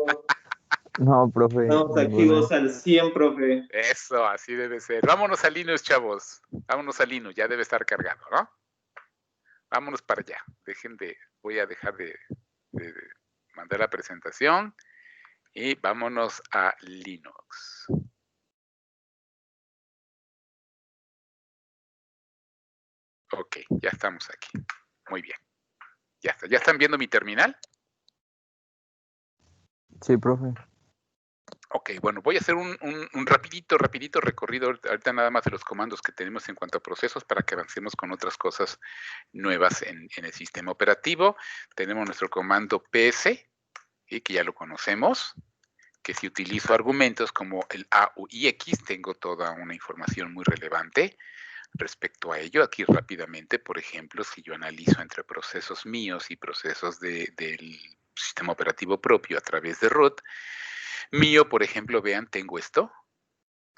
S2: No, profe,
S5: Estamos
S2: ninguno.
S5: activos al 100, profe.
S1: eso, así debe ser. Vámonos a Linux, chavos. Vámonos a Linux, ya debe estar cargado, ¿no? Vámonos para allá. Voy a dejar de mandar la presentación y vámonos a Linux. Ok, ya estamos aquí. Muy bien. Ya está. ¿Ya están viendo mi terminal?
S2: Sí, profe.
S1: Ok, bueno, voy a hacer un rapidito recorrido ahorita nada más de los comandos que tenemos en cuanto a procesos para que avancemos con otras cosas nuevas en el sistema operativo. Tenemos nuestro comando ps, ¿sí? Que ya lo conocemos, que si utilizo argumentos como el A, U y X, tengo toda una información muy relevante respecto a ello. Aquí rápidamente, por ejemplo, si yo analizo entre procesos míos y procesos del sistema operativo propio a través de root, mío, por ejemplo, vean, tengo esto.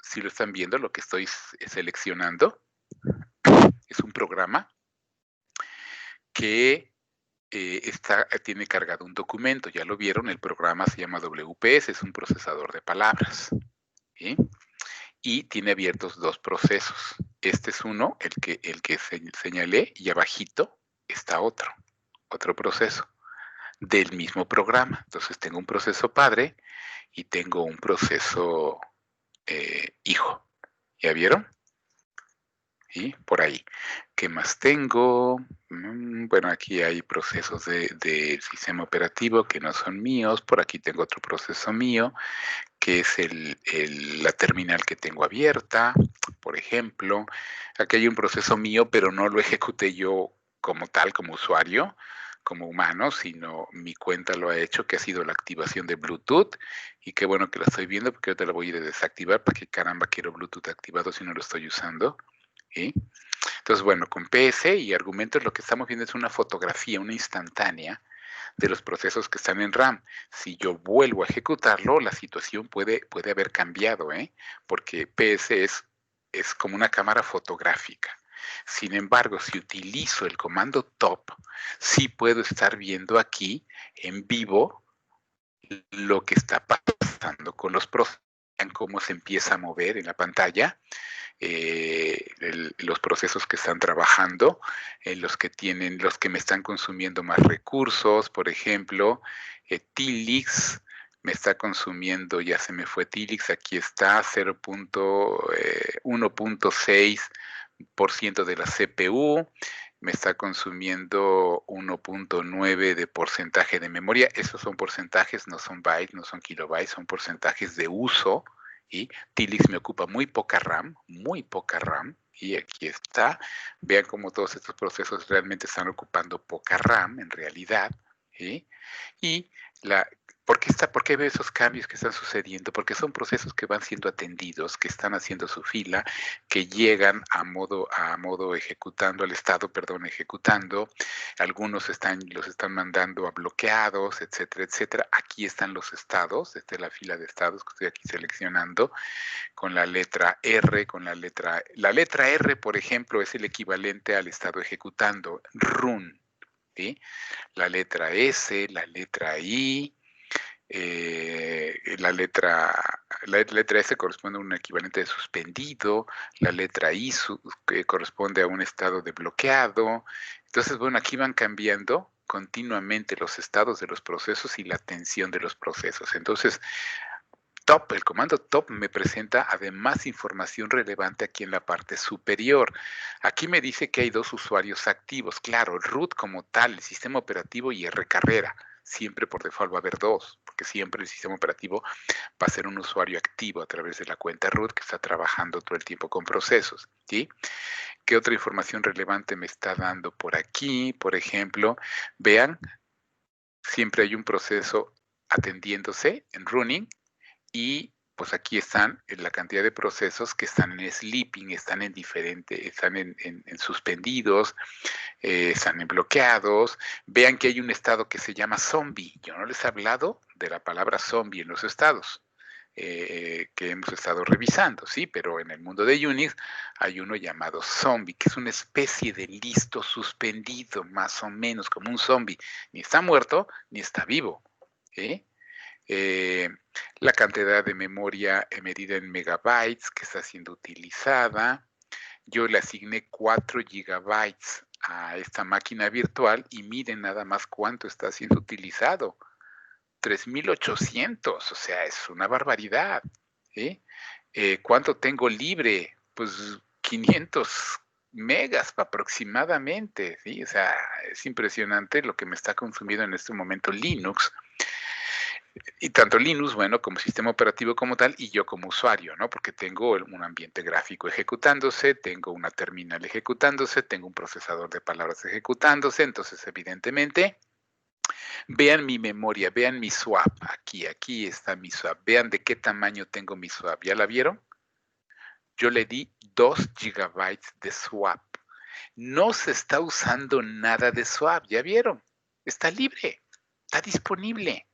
S1: Si lo están viendo, lo que estoy seleccionando es un programa que tiene cargado un documento. Ya lo vieron, el programa se llama WPS, es un procesador de palabras. ¿Sí? Y tiene abiertos dos procesos. Este es uno, el que señalé, y abajito está otro proceso del mismo programa. Entonces tengo un proceso padre y tengo un proceso hijo. ¿Ya vieron? Y por ahí. ¿Qué más tengo? Bueno, aquí hay procesos de sistema operativo que no son míos. Por aquí tengo otro proceso mío, que es la terminal que tengo abierta, por ejemplo. Aquí hay un proceso mío, pero no lo ejecuté yo como tal, como usuario, como humano, sino mi cuenta lo ha hecho, que ha sido la activación de Bluetooth. Y qué bueno que la estoy viendo, porque ahorita la voy a ir a desactivar. ¿Para qué caramba quiero Bluetooth activado si no lo estoy usando? ¿Sí? Entonces, bueno, con PS y argumentos lo que estamos viendo es una fotografía, una instantánea de los procesos que están en RAM. Si yo vuelvo a ejecutarlo, la situación puede haber cambiado, porque PS es como una cámara fotográfica. Sin embargo, si utilizo el comando top, sí puedo estar viendo aquí en vivo lo que está pasando con los procesos, cómo se empieza a mover en la pantalla. Los procesos que están trabajando, los que me están consumiendo más recursos, por ejemplo, Tilix me está consumiendo, ya se me fue Tilix, aquí está 1.6% de la CPU, me está consumiendo 1.9 de porcentaje de memoria. Esos son porcentajes, no son bytes, no son kilobytes, son porcentajes de uso. Y Tilix me ocupa muy poca RAM, y aquí está. Vean cómo todos estos procesos realmente están ocupando poca RAM en realidad. ¿Sí? Y ¿Por qué veo esos cambios que están sucediendo? Porque son procesos que van siendo atendidos, que están haciendo su fila, que llegan a modo ejecutando, al estado, perdón, ejecutando. Algunos los están mandando a bloqueados, etcétera, etcétera. Aquí están los estados, esta es la fila de estados que estoy aquí seleccionando, con la letra R, la letra R, por ejemplo, es el equivalente al estado ejecutando, run, ¿sí? La letra S, la letra I, la letra S corresponde a un equivalente de suspendido, la letra I que corresponde a un estado de bloqueado. Entonces, bueno, aquí van cambiando continuamente los estados de los procesos y la tensión de los procesos. Entonces, el comando top me presenta además información relevante aquí en la parte superior. Aquí me dice que hay 2 usuarios activos. Claro, root como tal, el sistema operativo, y R carrera. Siempre por default va a haber 2, porque siempre el sistema operativo va a ser un usuario activo a través de la cuenta root que está trabajando todo el tiempo con procesos, ¿sí? ¿Qué otra información relevante me está dando por aquí? Por ejemplo, vean, siempre hay un proceso atendiéndose en running, y pues aquí están la cantidad de procesos que están en sleeping, están en suspendidos, están en bloqueados. Vean que hay un estado que se llama zombie. Yo no les he hablado de la palabra zombie en los estados que hemos estado revisando, sí, pero en el mundo de Unix hay uno llamado zombie, que es una especie de listo suspendido, más o menos como un zombie. Ni está muerto, ni está vivo, ¿sí? La cantidad de memoria medida en megabytes que está siendo utilizada. Yo le asigné 4 gigabytes a esta máquina virtual y miren nada más cuánto está siendo utilizado. 3,800, o sea, es una barbaridad, ¿sí? ¿Cuánto tengo libre? Pues 500 megas aproximadamente, ¿sí? O sea, es impresionante lo que me está consumiendo en este momento Linux. Y tanto Linux, bueno, como sistema operativo como tal, y yo como usuario, ¿no? Porque tengo un ambiente gráfico ejecutándose, tengo una terminal ejecutándose, tengo un procesador de palabras ejecutándose, entonces evidentemente, vean mi memoria, vean mi swap, aquí está mi swap, vean de qué tamaño tengo mi swap, ¿ya la vieron? Yo le di 2 gigabytes de swap. No se está usando nada de swap, ¿ya vieron? Está libre, está disponible.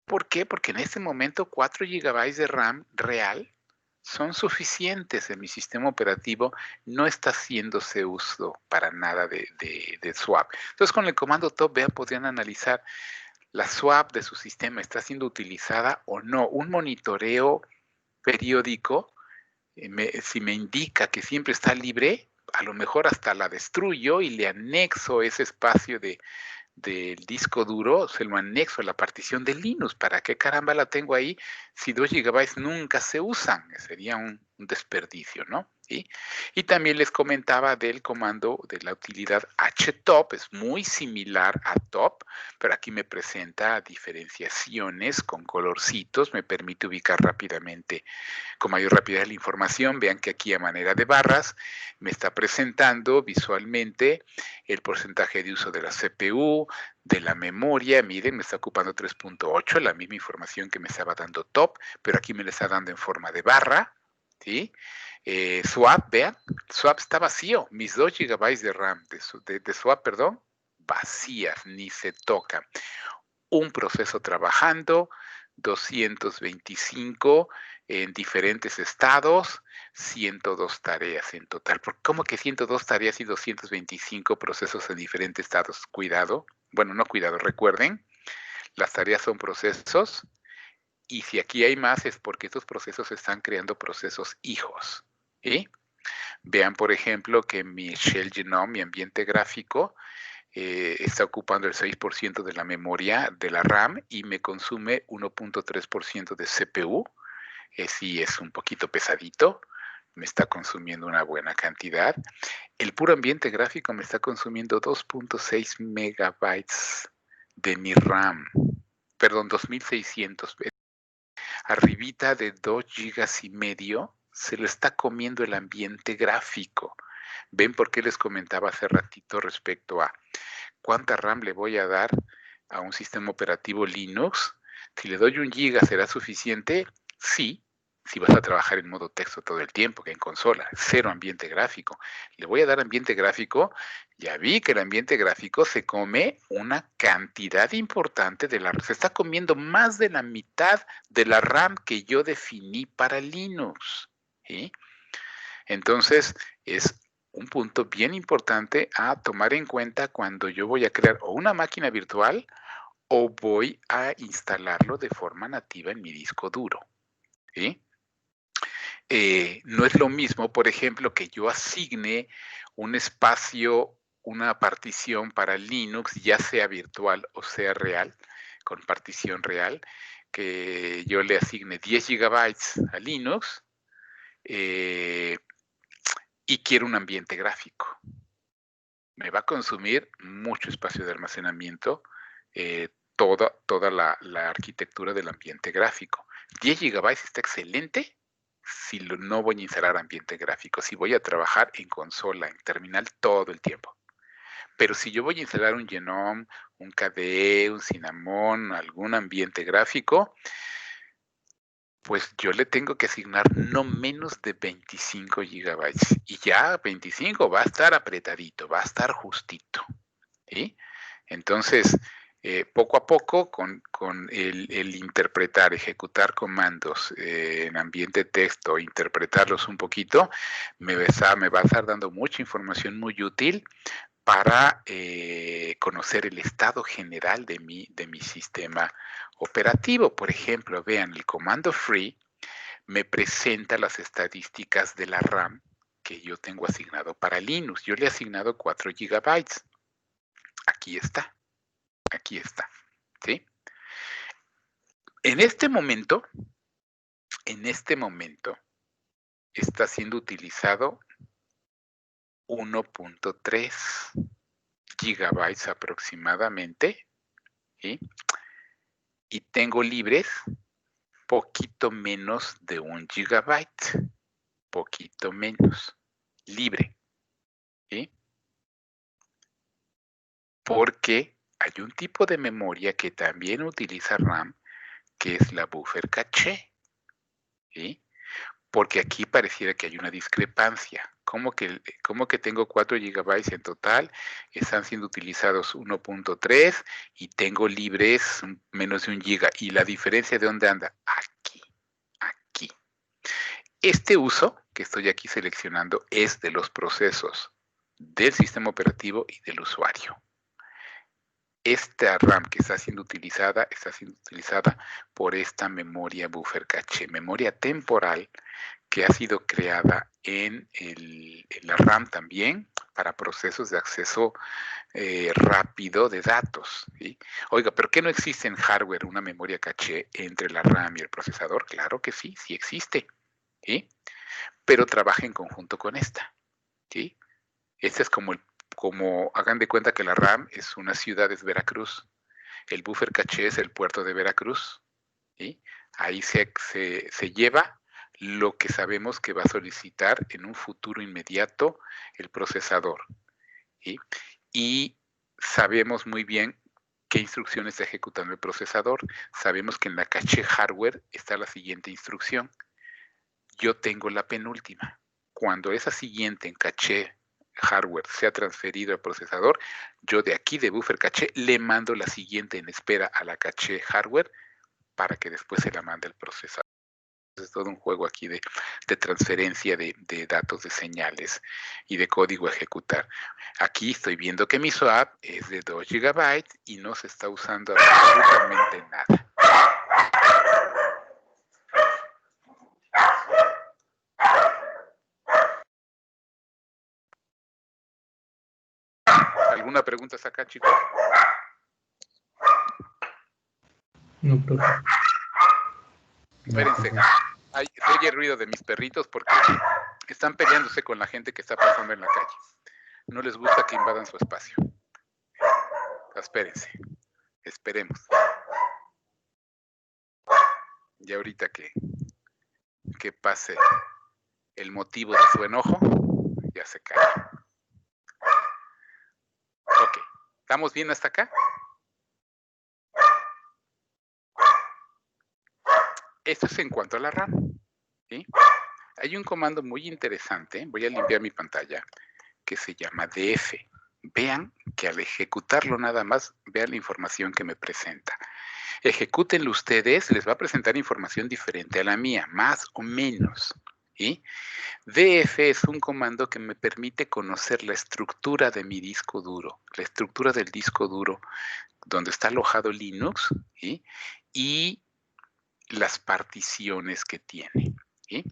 S1: ¿Por qué? Porque en este momento 4 GB de RAM real son suficientes. En mi sistema operativo no está haciéndose uso para nada de swap. Entonces, con el comando top, vean, podrían analizar la swap de su sistema, ¿está siendo utilizada o no? Un monitoreo periódico, si me indica que siempre está libre, a lo mejor hasta la destruyo y le anexo ese espacio del disco duro, se lo anexo a la partición de Linux. ¿Para qué caramba la tengo ahí si 2 GB nunca se usan? Sería un desperdicio, ¿no? ¿Sí? Y también les comentaba del comando de la utilidad htop, es muy similar a top, pero aquí me presenta diferenciaciones con colorcitos, me permite ubicar rápidamente, con mayor rapidez la información. Vean que aquí a manera de barras me está presentando visualmente el porcentaje de uso de la CPU, de la memoria. Miren, me está ocupando 3.8, la misma información que me estaba dando top, pero aquí me la está dando en forma de barra, ¿sí? Swap, vean, swap está vacío, mis 2 GB de RAM de swap, perdón, vacías, ni se tocan. Un proceso trabajando, 225 en diferentes estados, 102 tareas en total. ¿Cómo que 102 tareas y 225 procesos en diferentes estados? Cuidado, bueno, no cuidado, recuerden, las tareas son procesos, y si aquí hay más es porque estos procesos están creando procesos hijos, ¿sí? Vean, por ejemplo, que mi Shell Genome, mi ambiente gráfico, está ocupando el 6% de la memoria de la RAM y me consume 1.3% de CPU. Sí, es un poquito pesadito, me está consumiendo una buena cantidad. El puro ambiente gráfico me está consumiendo 2.6 megabytes de mi RAM. Perdón, 2600. Arribita de 2 gigas y medio se lo está comiendo el ambiente gráfico. ¿Ven por qué les comentaba hace ratito respecto a cuánta RAM le voy a dar a un sistema operativo Linux? Si le doy 1 giga, ¿será suficiente? Sí, si vas a trabajar en modo texto todo el tiempo, que en consola, 0 ambiente gráfico. Le voy a dar ambiente gráfico, ya vi que el ambiente gráfico se come una cantidad importante de la RAM. Se está comiendo más de la mitad de la RAM que yo definí para Linux. ¿Sí? Entonces, es un punto bien importante a tomar en cuenta cuando yo voy a crear o una máquina virtual o voy a instalarlo de forma nativa en mi disco duro. ¿Sí? No es lo mismo, por ejemplo, que yo asigne un espacio, una partición para Linux, ya sea virtual o sea real, con partición real, que yo le asigne 10 gigabytes a Linux y quiero un ambiente gráfico. Me va a consumir mucho espacio de almacenamiento, toda la arquitectura del ambiente gráfico. 10 gigabytes está excelente si no voy a instalar ambiente gráfico, si voy a trabajar en consola, en terminal todo el tiempo. Pero si yo voy a instalar un Genome, un KDE, un Cinnamon, algún ambiente gráfico, pues yo le tengo que asignar no menos de 25 gigabytes. Y ya 25 va a estar apretadito, va a estar justito. ¿Sí? Entonces, poco a poco, con el interpretar, ejecutar comandos en ambiente texto, interpretarlos un poquito, me va a estar dando mucha información muy útil para conocer el estado general de mi sistema operativo. Por ejemplo, vean, el comando free me presenta las estadísticas de la RAM que yo tengo asignado para Linux. Yo le he asignado 4 gigabytes. Aquí está, ¿sí? En este momento está siendo utilizado 1.3 gigabytes aproximadamente, ¿sí? Y tengo libres poquito menos de 1 gigabyte, poquito menos, libre, ¿sí? Porque hay un tipo de memoria que también utiliza RAM, que es la buffer caché, ¿sí? Porque aquí pareciera que hay una discrepancia. ¿Cómo que tengo 4 gigabytes en total? Están siendo utilizados 1.3 y tengo libres menos de 1 giga. ¿Y la diferencia de dónde anda? Aquí. Este uso que estoy aquí seleccionando es de los procesos del sistema operativo y del usuario. Esta RAM que está siendo utilizada por esta memoria buffer caché, memoria temporal que ha sido creada en la RAM también para procesos de acceso rápido de datos. ¿Sí? Oiga, ¿pero qué no existe en hardware una memoria caché entre la RAM y el procesador? Claro que sí, sí existe. ¿Sí? Pero trabaja en conjunto con esta. ¿Sí? Este es como hagan de cuenta que la RAM es una ciudad, es Veracruz. El buffer caché es el puerto de Veracruz. ¿Sí? Ahí se lleva lo que sabemos que va a solicitar en un futuro inmediato el procesador. ¿Sí? Y sabemos muy bien qué instrucciones está ejecutando el procesador. Sabemos que en la caché hardware está la siguiente instrucción. Yo tengo la penúltima. Cuando esa siguiente en caché hardware sea transferido al procesador, yo de aquí de buffer caché le mando la siguiente en espera a la caché hardware para que después se la mande al procesador. Es todo un juego aquí de transferencia de datos, de señales y de código a ejecutar. Aquí estoy viendo que mi swap es de 2 GB y no se está usando absolutamente nada. ¿Alguna pregunta hasta acá, chicos?
S7: No, profe.
S1: Espérense. Se oye el ruido de mis perritos porque están peleándose con la gente que está pasando en la calle. No les gusta que invadan su espacio. Espérense. Esperemos. Y ahorita que pase el motivo de su enojo, ya se cae. Ok. ¿Estamos bien hasta acá? Esto es en cuanto a la RAM, ¿sí? Hay un comando muy interesante, voy a limpiar mi pantalla, que se llama df. Vean que al ejecutarlo nada más, vean la información que me presenta. Ejecútenlo ustedes, les va a presentar información diferente a la mía, más o menos, ¿sí? df es un comando que me permite conocer la estructura de mi disco duro, la estructura del disco duro donde está alojado Linux, ¿sí? Y las particiones que tiene, ¿sí?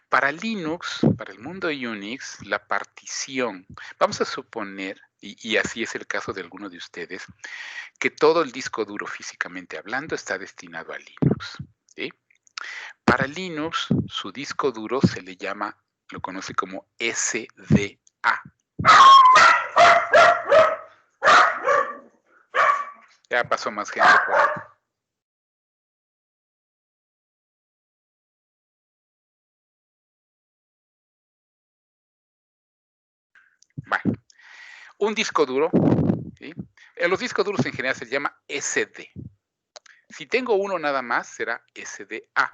S1: Para Linux, para el mundo Unix, la partición, vamos a suponer, y así es el caso de alguno de ustedes, que todo el disco duro físicamente hablando está destinado a Linux, ¿sí? Para Linux, su disco duro se le llama, lo conoce como SDA. Ya pasó más gente por ahí. Bueno, un disco duro, ¿sí? En los discos duros en general se llama SD. Si tengo uno nada más, será SDA.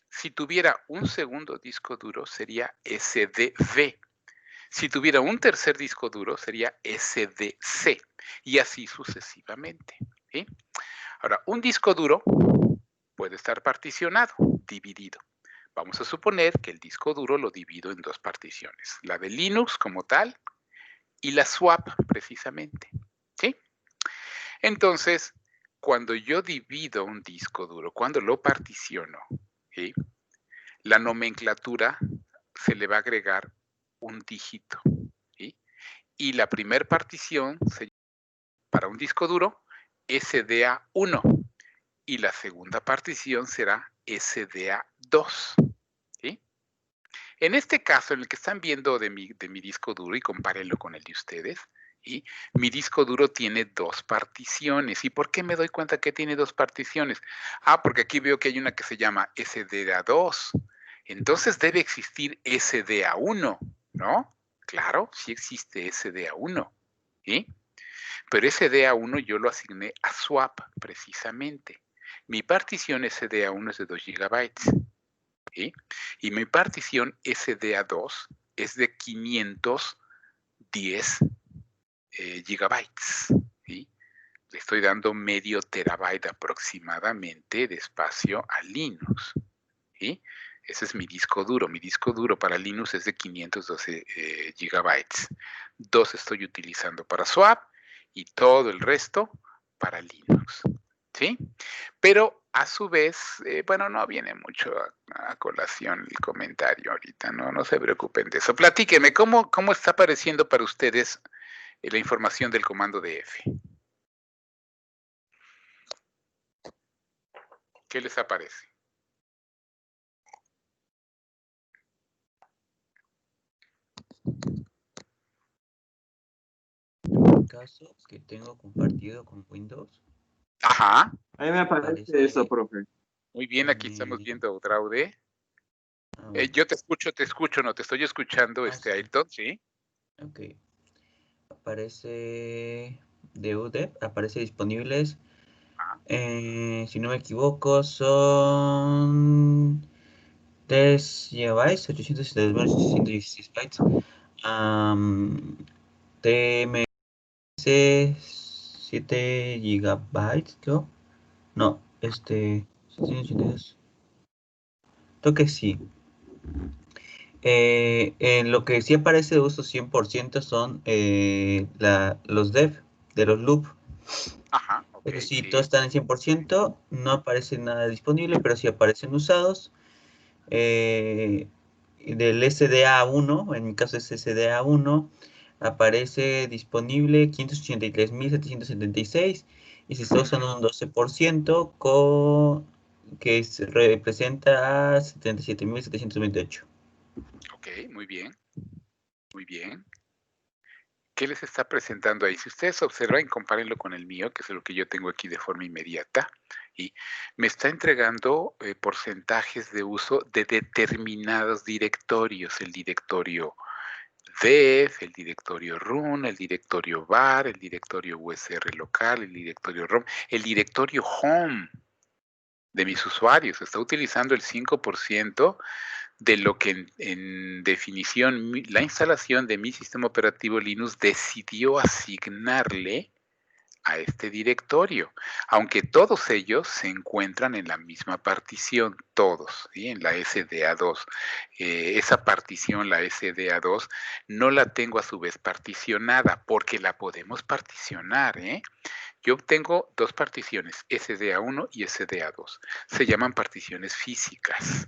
S1: Si tuviera un segundo disco duro, sería SDV. Si tuviera un tercer disco duro, sería SDC. Y así sucesivamente, ¿sí? Ahora, un disco duro puede estar particionado, dividido. Vamos a suponer que el disco duro lo divido en dos particiones. La de Linux como tal y la swap, precisamente, ¿sí? Entonces, cuando yo divido un disco duro, cuando lo particiono, ¿sí? La nomenclatura se le va a agregar un dígito, ¿sí? Y la primera partición para un disco duro, SDA1, y la segunda partición será SDA2, ¿sí? En este caso, en el que están viendo de mi disco duro, y compárenlo con el de ustedes, ¿sí? Mi disco duro tiene dos particiones. ¿Y por qué me doy cuenta que tiene dos particiones? Ah, porque aquí veo que hay una que se llama SDA2. Entonces debe existir SDA1, ¿no? Claro, sí existe SDA1, ¿sí? Pero SDA1 yo lo asigné a swap, precisamente. Mi partición SDA1 es de 2 GB, ¿sí? Y mi partición SDA2 es de 510 gigabytes, ¿sí? Le estoy dando medio terabyte aproximadamente de espacio a Linux, ¿sí? Ese es mi disco duro. Mi disco duro para Linux es de 512 gigabytes. 2 estoy utilizando para swap y todo el resto para Linux, ¿sí? Pero a su vez, bueno, no viene mucho a colación el comentario ahorita, no se preocupen de eso. Platíquenme, ¿cómo está apareciendo para ustedes la información del comando df? ¿Qué les aparece?
S6: En caso que tengo compartido con Windows,
S1: Ajá,
S5: A mí me parece
S6: parece
S5: eso, profe.
S1: muy bien, aquí estamos viendo Draude.
S6: bueno.
S1: Yo te escucho, no te estoy escuchando,
S6: Sí.
S1: Ayrton, ¿sí?
S6: Ok. Aparece DUD, aparece disponibles. Si no me equivoco, son 3 GB, 816 bytes. TMS 7 GB, creo. No, 782. Creo que sí. Lo que sí aparece de uso 100% son los dev de los loop.
S1: Ajá, ok,
S6: Pero si
S1: sí.
S6: todos están en 100%, no aparece nada disponible, pero sí aparecen usados. Del SDA1, en mi caso es SDA1, aparece disponible 583.776 y se está usando un 12% que representa 77.728.
S1: Ok, muy bien, muy bien. ¿Qué les está presentando ahí? Si ustedes observan, compárenlo con el mío, que es lo que yo tengo aquí de forma inmediata, y me está entregando porcentajes de uso de determinados directorios, el directorio dev, el directorio run, el directorio var, el directorio usr local, el directorio rom, el directorio home, de mis usuarios, está utilizando el 5% de lo que en definición la instalación de mi sistema operativo Linux decidió asignarle a este directorio, aunque todos ellos se encuentran en la misma partición, todos, ¿sí? En la SDA2. Esa partición, la SDA2, no la tengo a su vez particionada, porque la podemos particionar, ¿eh? Yo tengo dos particiones, SDA1 y SDA2. Se llaman particiones físicas.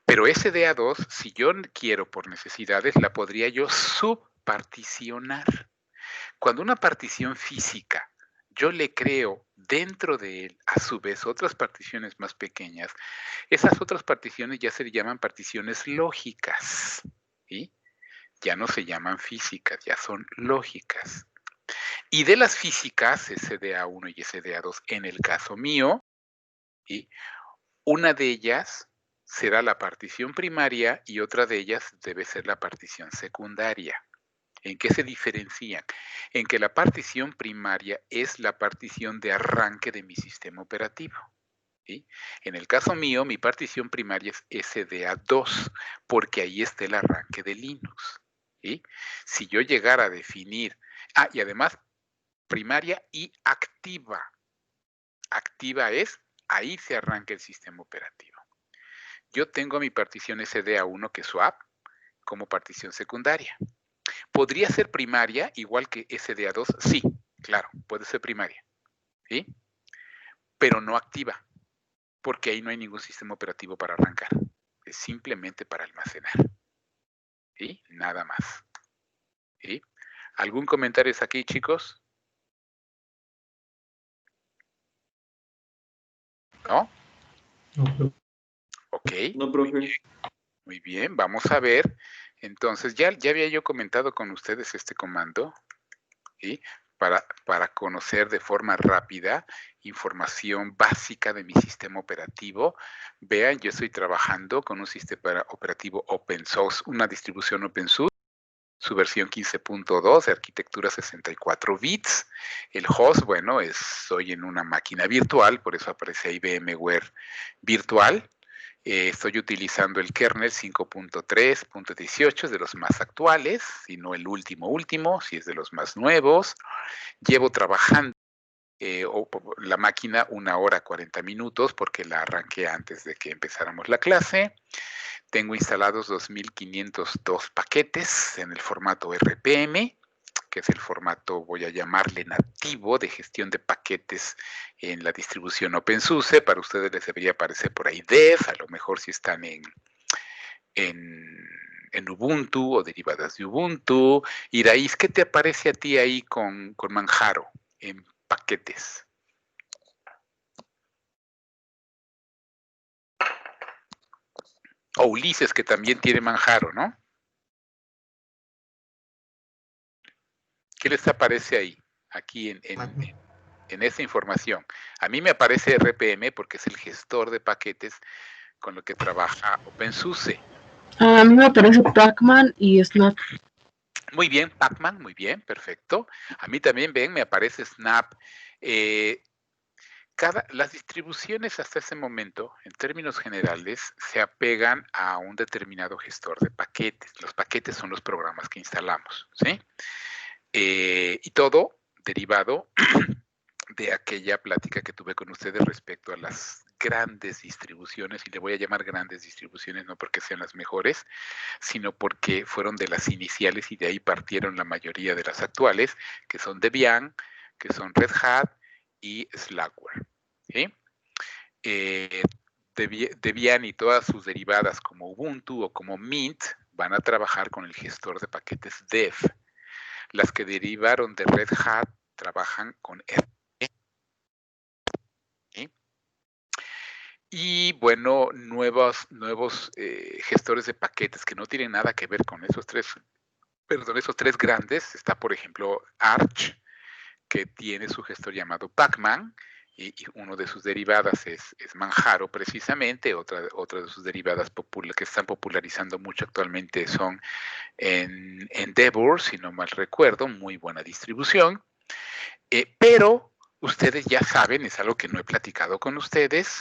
S1: Pero SDA2, si yo quiero por necesidades, la podría yo subparticionar. Cuando una partición física yo le creo dentro de él, a su vez, otras particiones más pequeñas, esas otras particiones ya se llaman particiones lógicas, ¿sí? Ya no se llaman físicas, ya son lógicas. Y de las físicas, SDA1 y SDA2, en el caso mío, ¿sí? Una de ellas será la partición primaria y otra de ellas debe ser la partición secundaria. ¿En qué se diferencian? En que la partición primaria es la partición de arranque de mi sistema operativo, ¿sí? En el caso mío, mi partición primaria es SDA2, porque ahí está el arranque de Linux, ¿sí? Si yo llegara a definir, y además primaria y activa. Activa es, ahí se arranca el sistema operativo. Yo tengo mi partición SDA1, que es swap, como partición secundaria. ¿Podría ser primaria igual que SDA2? Sí, claro, puede ser primaria, ¿sí? Pero no activa, porque ahí no hay ningún sistema operativo para arrancar. Es simplemente para almacenar, ¿sí? Nada más, ¿sí? ¿Algún comentario aquí, chicos? ¿No?
S7: No, profe.
S1: Ok.
S5: No, profe.
S1: Muy bien, vamos a ver. Entonces, ya había yo comentado con ustedes este comando, ¿sí? Para conocer de forma rápida información básica de mi sistema operativo. Vean, yo estoy trabajando con un sistema operativo open source, una distribución open source, su versión 15.2 de arquitectura 64 bits. El host, bueno, soy en una máquina virtual, por eso aparece ahí VMware virtual. Estoy utilizando el kernel 5.3.18, es de los más actuales, si no el último, si es de los más nuevos. Llevo trabajando la máquina 1 hora 40 minutos porque la arranqué antes de que empezáramos la clase. Tengo instalados 2502 paquetes en el formato RPM, que es el formato, voy a llamarle nativo, de gestión de paquetes en la distribución OpenSUSE. Para ustedes les debería aparecer por ahí dev, a lo mejor si están en Ubuntu o derivadas de Ubuntu. Iraís, ¿qué te aparece a ti ahí con Manjaro en paquetes? O Ulises, que también tiene Manjaro, ¿no? ¿Qué les aparece ahí? Aquí en esa información. A mí me aparece RPM porque es el gestor de paquetes con lo que trabaja OpenSUSE.
S4: A mí me aparece Pacman y Snap.
S1: Muy bien, Pacman, muy bien, perfecto. A mí también, ven, me aparece Snap. Las distribuciones hasta ese momento, en términos generales, se apegan a un determinado gestor de paquetes. Los paquetes son los programas que instalamos, ¿sí? Y todo derivado de aquella plática que tuve con ustedes respecto a las grandes distribuciones, y le voy a llamar grandes distribuciones no porque sean las mejores, sino porque fueron de las iniciales y de ahí partieron la mayoría de las actuales, que son Debian, que son Red Hat y Slackware, ¿sí? Debian y todas sus derivadas como Ubuntu o como Mint van a trabajar con el gestor de paquetes dev. Las que derivaron de Red Hat trabajan con RPM. ¿Sí? Y bueno, nuevos gestores de paquetes que no tienen nada que ver con esos tres grandes. Está, por ejemplo, Arch, que tiene su gestor llamado Pacman, y uno de sus derivadas es Manjaro, precisamente. Otra de sus derivadas que están popularizando mucho actualmente son Endeavor, si no mal recuerdo, muy buena distribución. Pero Ustedes ya saben, es algo que no he platicado con ustedes.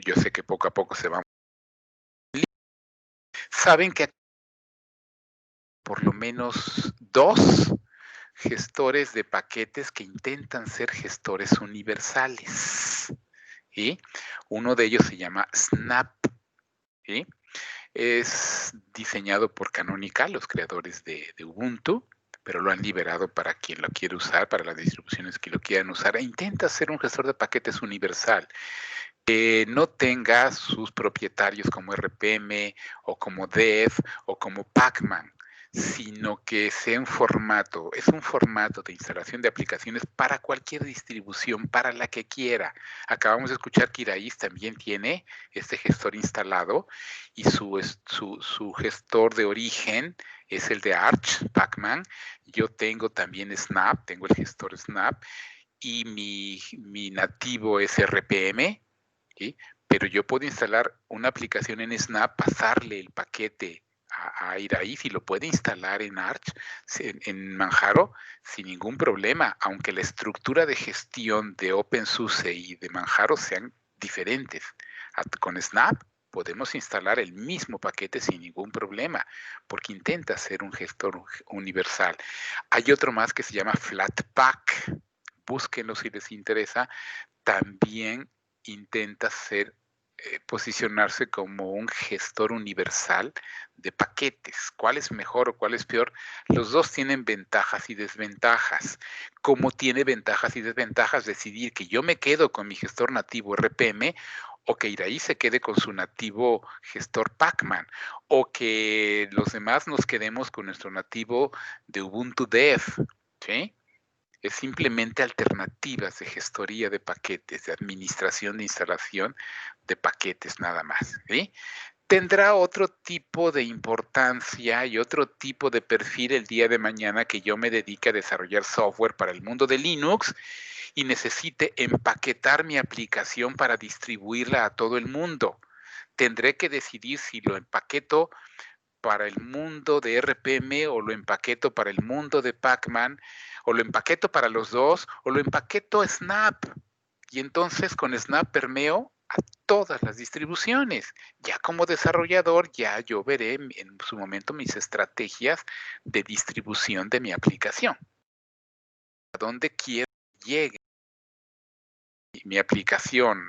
S1: Yo sé que poco a poco se van. Saben que por lo menos 2 gestores de paquetes que intentan ser gestores universales. ¿Sí? Uno de ellos se llama Snap. ¿Sí? Es diseñado por Canonical, los creadores de Ubuntu, pero lo han liberado para quien lo quiere usar, para las distribuciones que lo quieran usar. E intenta ser un gestor de paquetes universal, que no tenga sus propietarios como RPM o como Dev o como Pacman, sino que sea es un formato de instalación de aplicaciones para cualquier distribución, para la que quiera. Acabamos de escuchar que Iraís también tiene este gestor instalado y su gestor de origen es el de Arch, Pacman. Yo tengo también Snap, tengo el gestor Snap y mi nativo es RPM, ¿sí? Pero yo puedo instalar una aplicación en Snap, pasarle el paquete a Iraís y lo puede instalar en Arch, en Manjaro, sin ningún problema, aunque la estructura de gestión de OpenSUSE y de Manjaro sean diferentes. Con Snap podemos instalar el mismo paquete sin ningún problema, porque intenta ser un gestor universal. Hay otro más que se llama Flatpak. Búsquenlo si les interesa. También intenta posicionarse como un gestor universal de paquetes. ¿Cuál es mejor o cuál es peor? Los dos tienen ventajas y desventajas. ¿Cómo tiene ventajas y desventajas decidir que yo me quedo con mi gestor nativo RPM o que Iraí se quede con su nativo gestor Pacman, o que los demás nos quedemos con nuestro nativo de Ubuntu Dev? ¿Sí? Es simplemente alternativas de gestoría de paquetes, de administración de instalación de paquetes nada más. ¿Sí? Tendrá otro tipo de importancia y otro tipo de perfil el día de mañana que yo me dedique a desarrollar software para el mundo de Linux y necesite empaquetar mi aplicación para distribuirla a todo el mundo. Tendré que decidir si lo empaqueto para el mundo de RPM o lo empaqueto para el mundo de Pacman, o lo empaqueto para los dos, o lo empaqueto a Snap. Y entonces con Snap permeo a todas las distribuciones. Ya como desarrollador, ya yo veré en su momento mis estrategias de distribución de mi aplicación. A dónde quiero que llegue mi aplicación,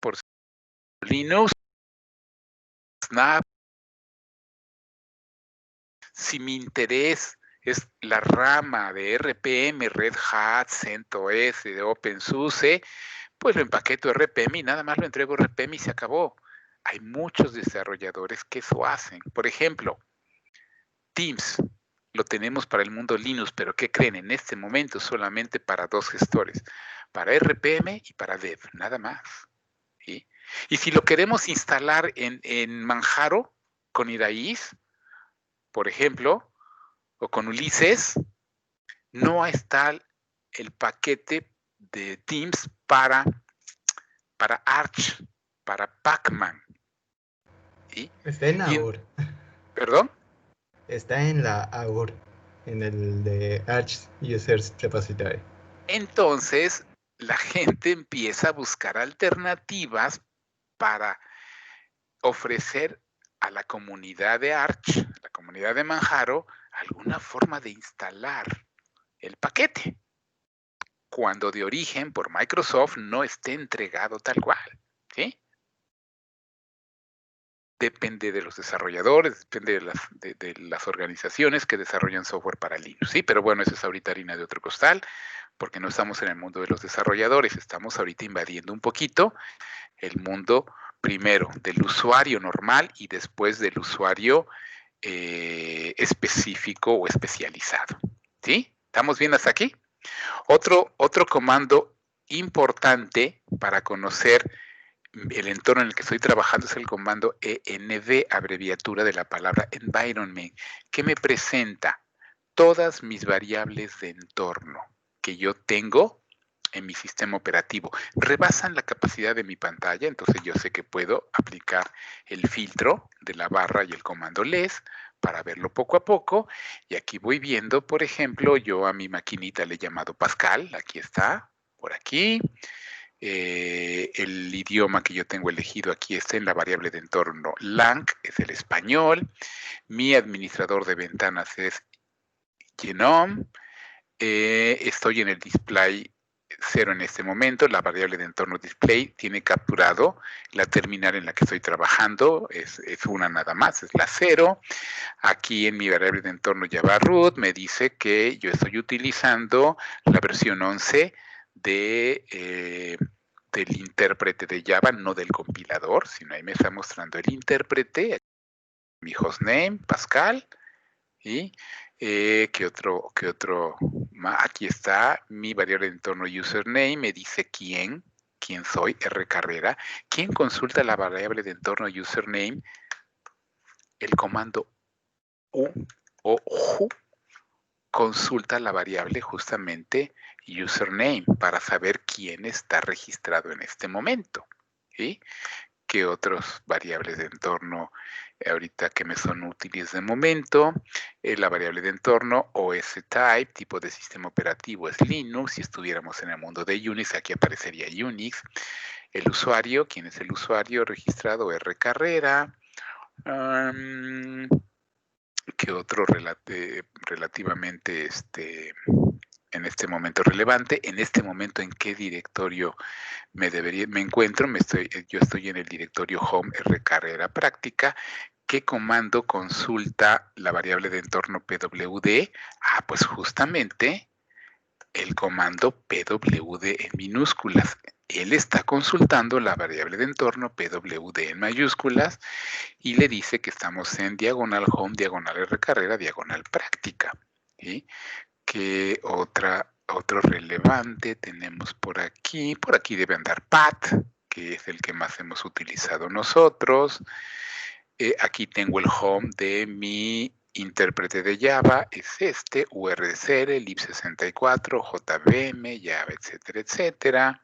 S1: por Linux, Snap. Si mi interés es la rama de RPM, Red Hat, CentOS, de OpenSUSE, pues lo empaqueto RPM y nada más lo entrego RPM y se acabó. Hay muchos desarrolladores que eso hacen. Por ejemplo, Teams lo tenemos para el mundo Linux, pero ¿qué creen? En este momento solamente para 2 gestores, para RPM y para Dev, nada más. ¿Sí? Y si lo queremos instalar en Manjaro con Iraís, por ejemplo, o con Ulises, no está el paquete de Teams para Arch, para Pacman. ¿Sí?
S8: Está en AUR.
S1: ¿Perdón?
S8: Está en la AUR, en el de Arch Users Repository.
S1: Entonces, la gente empieza a buscar alternativas para ofrecer a la comunidad de Arch, a la comunidad de Manjaro, alguna forma de instalar el paquete, cuando de origen por Microsoft no esté entregado tal cual. ¿Sí? Depende de los desarrolladores, depende de las organizaciones que desarrollan software para Linux. Sí, pero bueno, eso es ahorita harina de otro costal, porque no estamos en el mundo de los desarrolladores, estamos ahorita invadiendo un poquito el mundo primero del usuario normal y después del usuario específico o especializado. ¿Sí? ¿Estamos bien hasta aquí? Otro comando importante para conocer el entorno en el que estoy trabajando es el comando env, abreviatura de la palabra environment, que me presenta todas mis variables de entorno que yo tengo en mi sistema operativo. Rebasan la capacidad de mi pantalla, entonces yo sé que puedo aplicar el filtro de la barra y el comando less para verlo poco a poco. Y aquí voy viendo, por ejemplo, yo a mi maquinita le he llamado Pascal, aquí está, por aquí. El idioma que yo tengo elegido aquí está en la variable de entorno lang, es el español. Mi administrador de ventanas es Genome. Estoy en el display 0 en este momento. La variable de entorno display tiene capturado la terminal en la que estoy trabajando. Es una nada más, es la 0. Aquí en mi variable de entorno Java root me dice que yo estoy utilizando la versión 11 del intérprete de Java, no del compilador, sino ahí me está mostrando el intérprete, mi hostname, Pascal, y ¿qué otro? Aquí está mi variable de entorno username, me dice quién soy, R carrera. ¿Quién consulta la variable de entorno username? El comando u o ju consulta la variable justamente username para saber quién está registrado en este momento. ¿Sí? ¿Qué otras variables de entorno ahorita que me son útiles de momento? La variable de entorno OS type, tipo de sistema operativo es Linux. Si estuviéramos en el mundo de Unix, aquí aparecería Unix. El usuario, ¿quién es el usuario registrado? R carrera. ¿Qué otro relativamente en este momento relevante? En este momento, ¿en qué directorio me encuentro? Yo estoy en el directorio home R carrera práctica. ¿Qué comando consulta la variable de entorno pwd? Pues justamente el comando pwd en minúsculas. Él está consultando la variable de entorno pwd en mayúsculas y le dice que estamos en diagonal home, diagonal R carrera, diagonal práctica. ¿Sí? ¿Qué otro relevante tenemos por aquí? Por aquí debe andar pat, que es el que más hemos utilizado nosotros. Aquí tengo el home de mi intérprete de Java, es este, URCL, lib64, JVM, Java, etcétera, etcétera.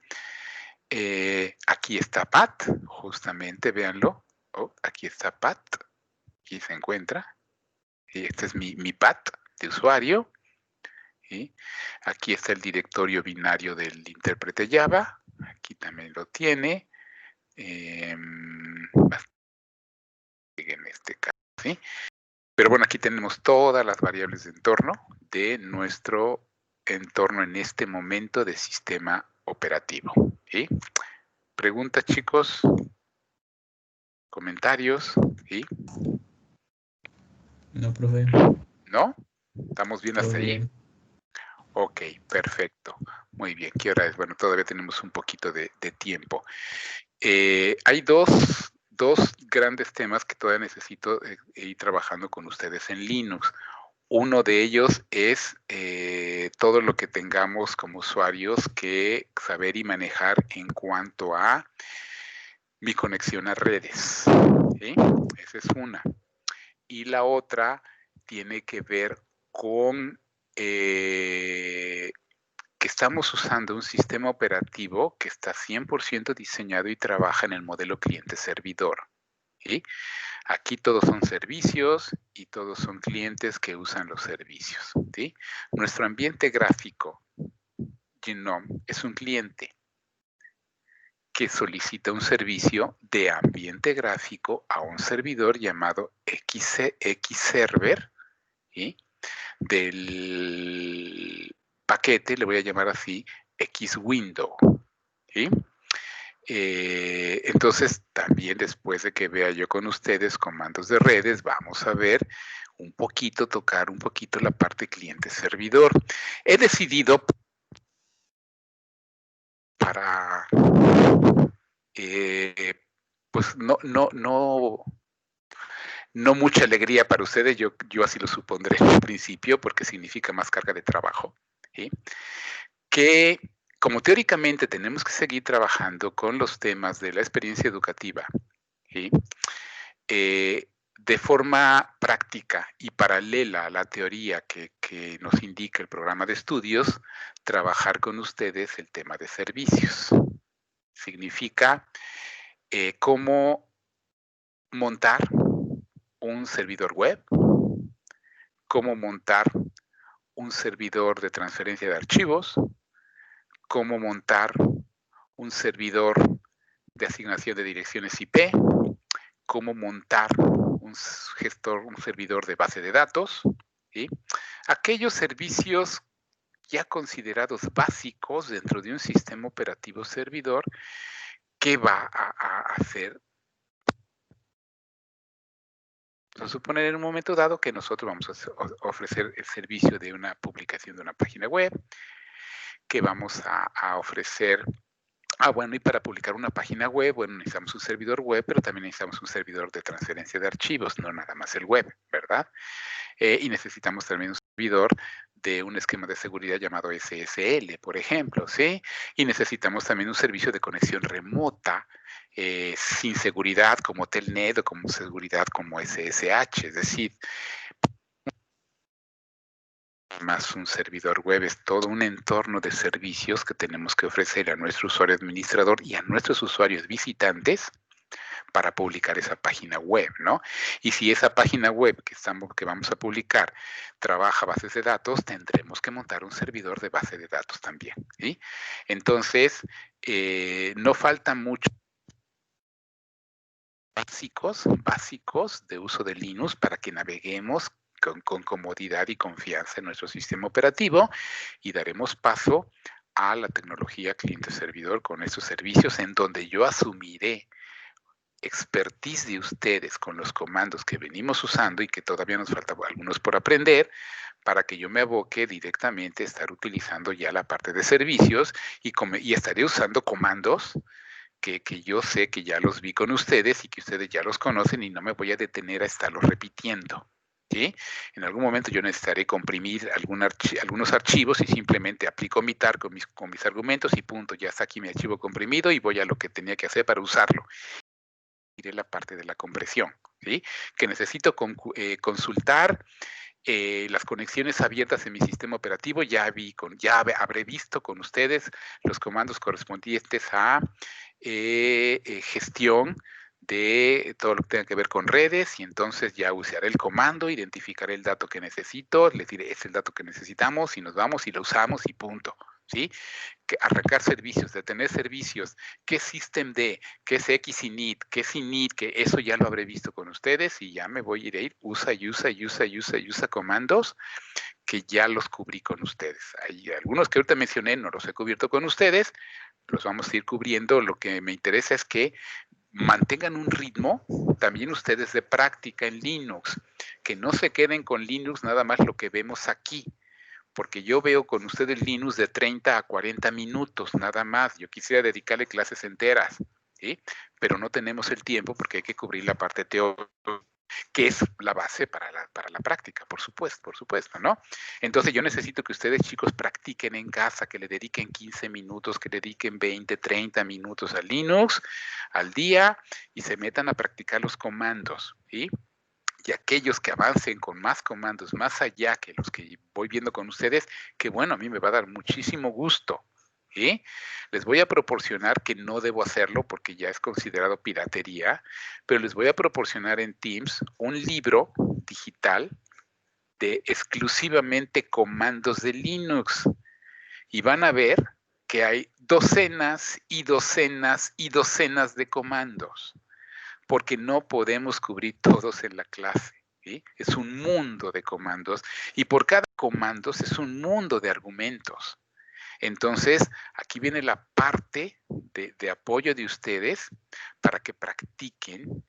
S1: Aquí está pat, justamente, véanlo. Aquí está pat, aquí se encuentra. Y este es mi pat de usuario. ¿Sí? Aquí está el directorio binario del intérprete Java. Aquí también lo tiene. En este caso, ¿sí? Pero bueno, aquí tenemos todas las variables de entorno de nuestro entorno en este momento de sistema operativo. ¿Sí? ¿Preguntas, chicos? ¿Comentarios? ¿Sí?
S7: No, profe.
S1: ¿No? ¿Estamos bien hasta
S7: Todo
S1: ahí?
S7: bien.
S1: Ok, perfecto. Muy bien. ¿Qué hora es? Bueno, todavía tenemos un poquito de tiempo. Hay dos grandes temas que todavía necesito ir trabajando con ustedes en Linux. Uno de ellos es todo lo que tengamos como usuarios que saber y manejar en cuanto a mi conexión a redes. ¿Sí? Esa es una. Y la otra tiene que ver con que estamos usando un sistema operativo que está 100% diseñado y trabaja en el modelo cliente-servidor. ¿Sí? Aquí todos son servicios y todos son clientes que usan los servicios. ¿Sí? Nuestro ambiente gráfico, Genome, es un cliente que solicita un servicio de ambiente gráfico a un servidor llamado Xserver, ¿sí? Del paquete, le voy a llamar así, Xwindow. ¿Sí? Entonces, también después de que vea yo con ustedes comandos de redes, vamos a ver tocar un poquito la parte cliente-servidor. He decidido para, pues no mucha alegría para ustedes, yo así lo supondré en principio, porque significa más carga de trabajo, ¿sí? Que como teóricamente tenemos que seguir trabajando con los temas de la experiencia educativa, ¿sí? de forma práctica y paralela a la teoría que nos indica el programa de estudios, trabajar con ustedes el tema de servicios. Significa cómo montar un servidor web, cómo montar un servidor de transferencia de archivos, cómo montar un servidor de asignación de direcciones IP, cómo montar un servidor de base de datos, ¿sí? Aquellos servicios ya considerados básicos dentro de un sistema operativo servidor que va a hacer. Vamos a suponer en un momento dado que nosotros vamos a ofrecer el servicio de una publicación de una página web, que vamos a ofrecer. Bueno, y para publicar una página web, bueno, necesitamos un servidor web, pero también necesitamos un servidor de transferencia de archivos, no nada más el web, ¿verdad? Y necesitamos también un servidor de un esquema de seguridad llamado SSL, por ejemplo, ¿sí? Y necesitamos también un servicio de conexión remota, sin seguridad como Telnet o como seguridad como SSH, es decir, más un servidor web, es todo un entorno de servicios que tenemos que ofrecer a nuestro usuario administrador y a nuestros usuarios visitantes para publicar esa página web, ¿no? Y si esa página web que vamos a publicar trabaja bases de datos, tendremos que montar un servidor de base de datos también, ¿sí? Entonces, no falta mucho básicos de uso de Linux para que naveguemos con comodidad y confianza en nuestro sistema operativo y daremos paso a la tecnología cliente-servidor con estos servicios en donde yo asumiré expertise de ustedes con los comandos que venimos usando y que todavía nos faltan algunos por aprender para que yo me aboque directamente a estar utilizando ya la parte de servicios y estaré usando comandos que yo sé que ya los vi con ustedes y que ustedes ya los conocen y no me voy a detener a estarlos repitiendo, ¿sí? En algún momento yo necesitaré comprimir algunos archivos y simplemente aplico mi tar con mis argumentos y punto, ya está aquí mi archivo comprimido y voy a lo que tenía que hacer para usarlo. Iré la parte de la compresión, ¿sí? Que necesito consultar las conexiones abiertas en mi sistema operativo, ya habré visto con ustedes los comandos correspondientes a gestión de todo lo que tenga que ver con redes y entonces ya usaré el comando, identificaré el dato que necesito, les diré es el dato que necesitamos y nos vamos y lo usamos y punto, ¿sí? Que arrancar servicios, detener servicios, qué es systemd, qué es xinit, qué es init, que eso ya lo habré visto con ustedes y ya me voy a ir usa comandos que ya los cubrí con ustedes. Hay algunos que ahorita mencioné, no los he cubierto con ustedes, los vamos a ir cubriendo. Lo que me interesa es que mantengan un ritmo también ustedes de práctica en Linux, que no se queden con Linux nada más lo que vemos aquí, porque yo veo con ustedes Linux de 30 a 40 minutos, nada más. Yo quisiera dedicarle clases enteras, ¿sí? Pero no tenemos el tiempo porque hay que cubrir la parte teórica, que es la base para la práctica, por supuesto, ¿no? Entonces yo necesito que ustedes, chicos, practiquen en casa, que le dediquen 15 minutos, que le dediquen 20, 30 minutos a Linux al día y se metan a practicar los comandos, ¿sí? Y aquellos que avancen con más comandos, más allá que los que voy viendo con ustedes, que bueno, a mí me va a dar muchísimo gusto, ¿sí? Les voy a proporcionar, que no debo hacerlo porque ya es considerado piratería, pero les voy a proporcionar en Teams un libro digital de exclusivamente comandos de Linux. Y van a ver que hay docenas y docenas y docenas de comandos, porque no podemos cubrir todos en la clase, ¿sí? Es un mundo de comandos y por cada comando es un mundo de argumentos. Entonces, aquí viene la parte de apoyo de ustedes para que practiquen,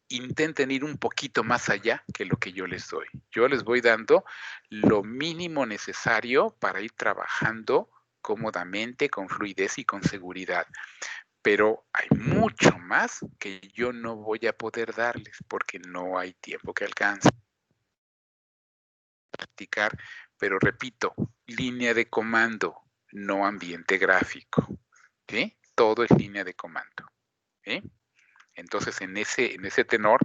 S1: intenten ir un poquito más allá que lo que yo les doy. Yo les voy dando lo mínimo necesario para ir trabajando cómodamente, con fluidez y con seguridad. Pero hay mucho más que yo no voy a poder darles porque no hay tiempo que alcance. Practicar, pero repito, línea de comando, no ambiente gráfico, ¿sí? Todo es línea de comando, ¿sí? Entonces, en ese tenor,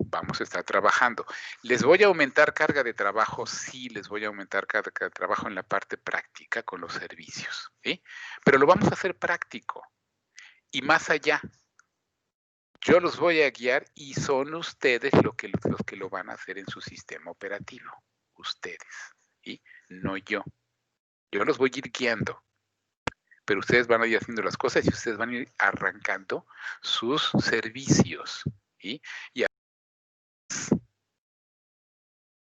S1: vamos a estar trabajando. ¿Les voy a aumentar carga de trabajo? Sí, les voy a aumentar carga de trabajo en la parte práctica con los servicios, ¿sí? Pero lo vamos a hacer práctico. Y más allá, yo los voy a guiar y son ustedes los que lo van a hacer en su sistema operativo. Ustedes, ¿sí? No yo. Yo los voy a ir guiando. Pero ustedes van a ir haciendo las cosas y ustedes van a ir arrancando sus servicios, ¿sí? Y estoy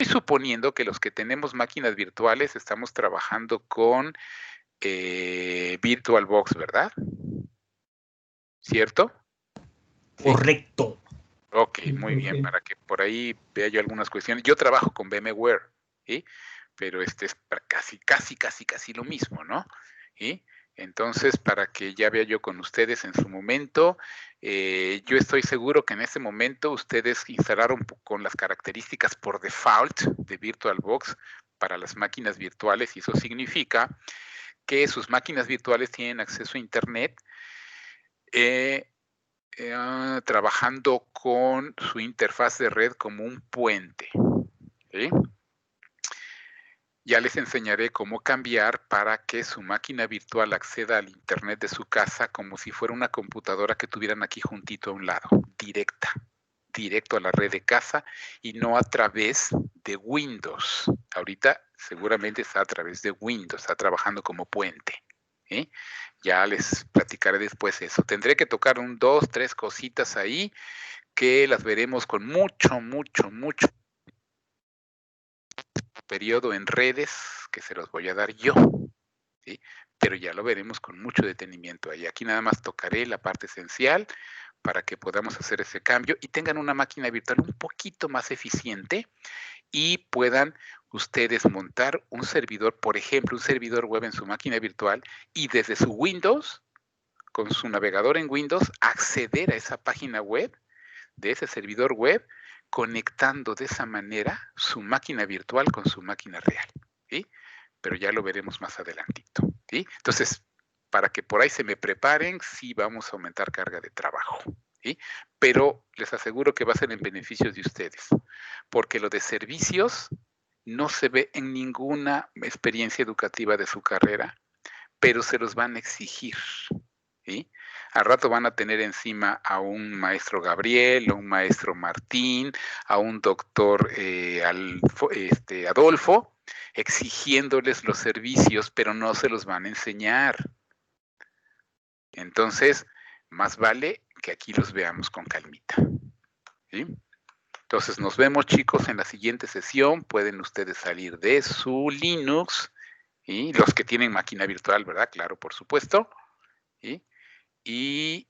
S1: suponiendo que los que tenemos máquinas virtuales estamos trabajando con VirtualBox, ¿verdad? ¿Cierto? ¿Sí?
S6: Correcto.
S1: Ok, muy bien, para que por ahí vea yo algunas cuestiones. Yo trabajo con VMware, ¿sí? Pero es casi lo mismo, ¿no? ¿Sí? Entonces, para que ya vea yo con ustedes en su momento, yo estoy seguro que en este momento ustedes instalaron con las características por default de VirtualBox para las máquinas virtuales y eso significa que sus máquinas virtuales tienen acceso a Internet trabajando con su interfaz de red como un puente, ¿sí? Ya les enseñaré cómo cambiar para que su máquina virtual acceda al internet de su casa como si fuera una computadora que tuvieran aquí juntito a un lado, directo a la red de casa y no a través de Windows. Ahorita seguramente está a través de Windows, está trabajando como puente, ¿sí? Ya les platicaré después eso. Tendré que tocar 2, 3 cositas ahí que las veremos con mucho periodo en redes que se los voy a dar yo, ¿sí? Pero ya lo veremos con mucho detenimiento ahí. Aquí nada más tocaré la parte esencial para que podamos hacer ese cambio y tengan una máquina virtual un poquito más eficiente y puedan ustedes montar un servidor, por ejemplo, un servidor web en su máquina virtual y desde su Windows, con su navegador en Windows, acceder a esa página web de ese servidor web, conectando de esa manera su máquina virtual con su máquina real, ¿sí? Pero ya lo veremos más adelantito, ¿sí? Entonces, para que por ahí se me preparen, sí vamos a aumentar carga de trabajo, ¿sí? Pero les aseguro que va a ser en beneficio de ustedes, porque lo de servicios no se ve en ninguna experiencia educativa de su carrera, pero se los van a exigir, ¿sí? Al rato van a tener encima a un maestro Gabriel, a un maestro Martín, a un doctor Adolfo, exigiéndoles los servicios, pero no se los van a enseñar. Entonces, más vale que aquí los veamos con calmita, ¿sí? Entonces, nos vemos, chicos, en la siguiente sesión. Pueden ustedes salir de su Linux, y los que tienen máquina virtual, ¿verdad? Claro, por supuesto. ¿Sí? Y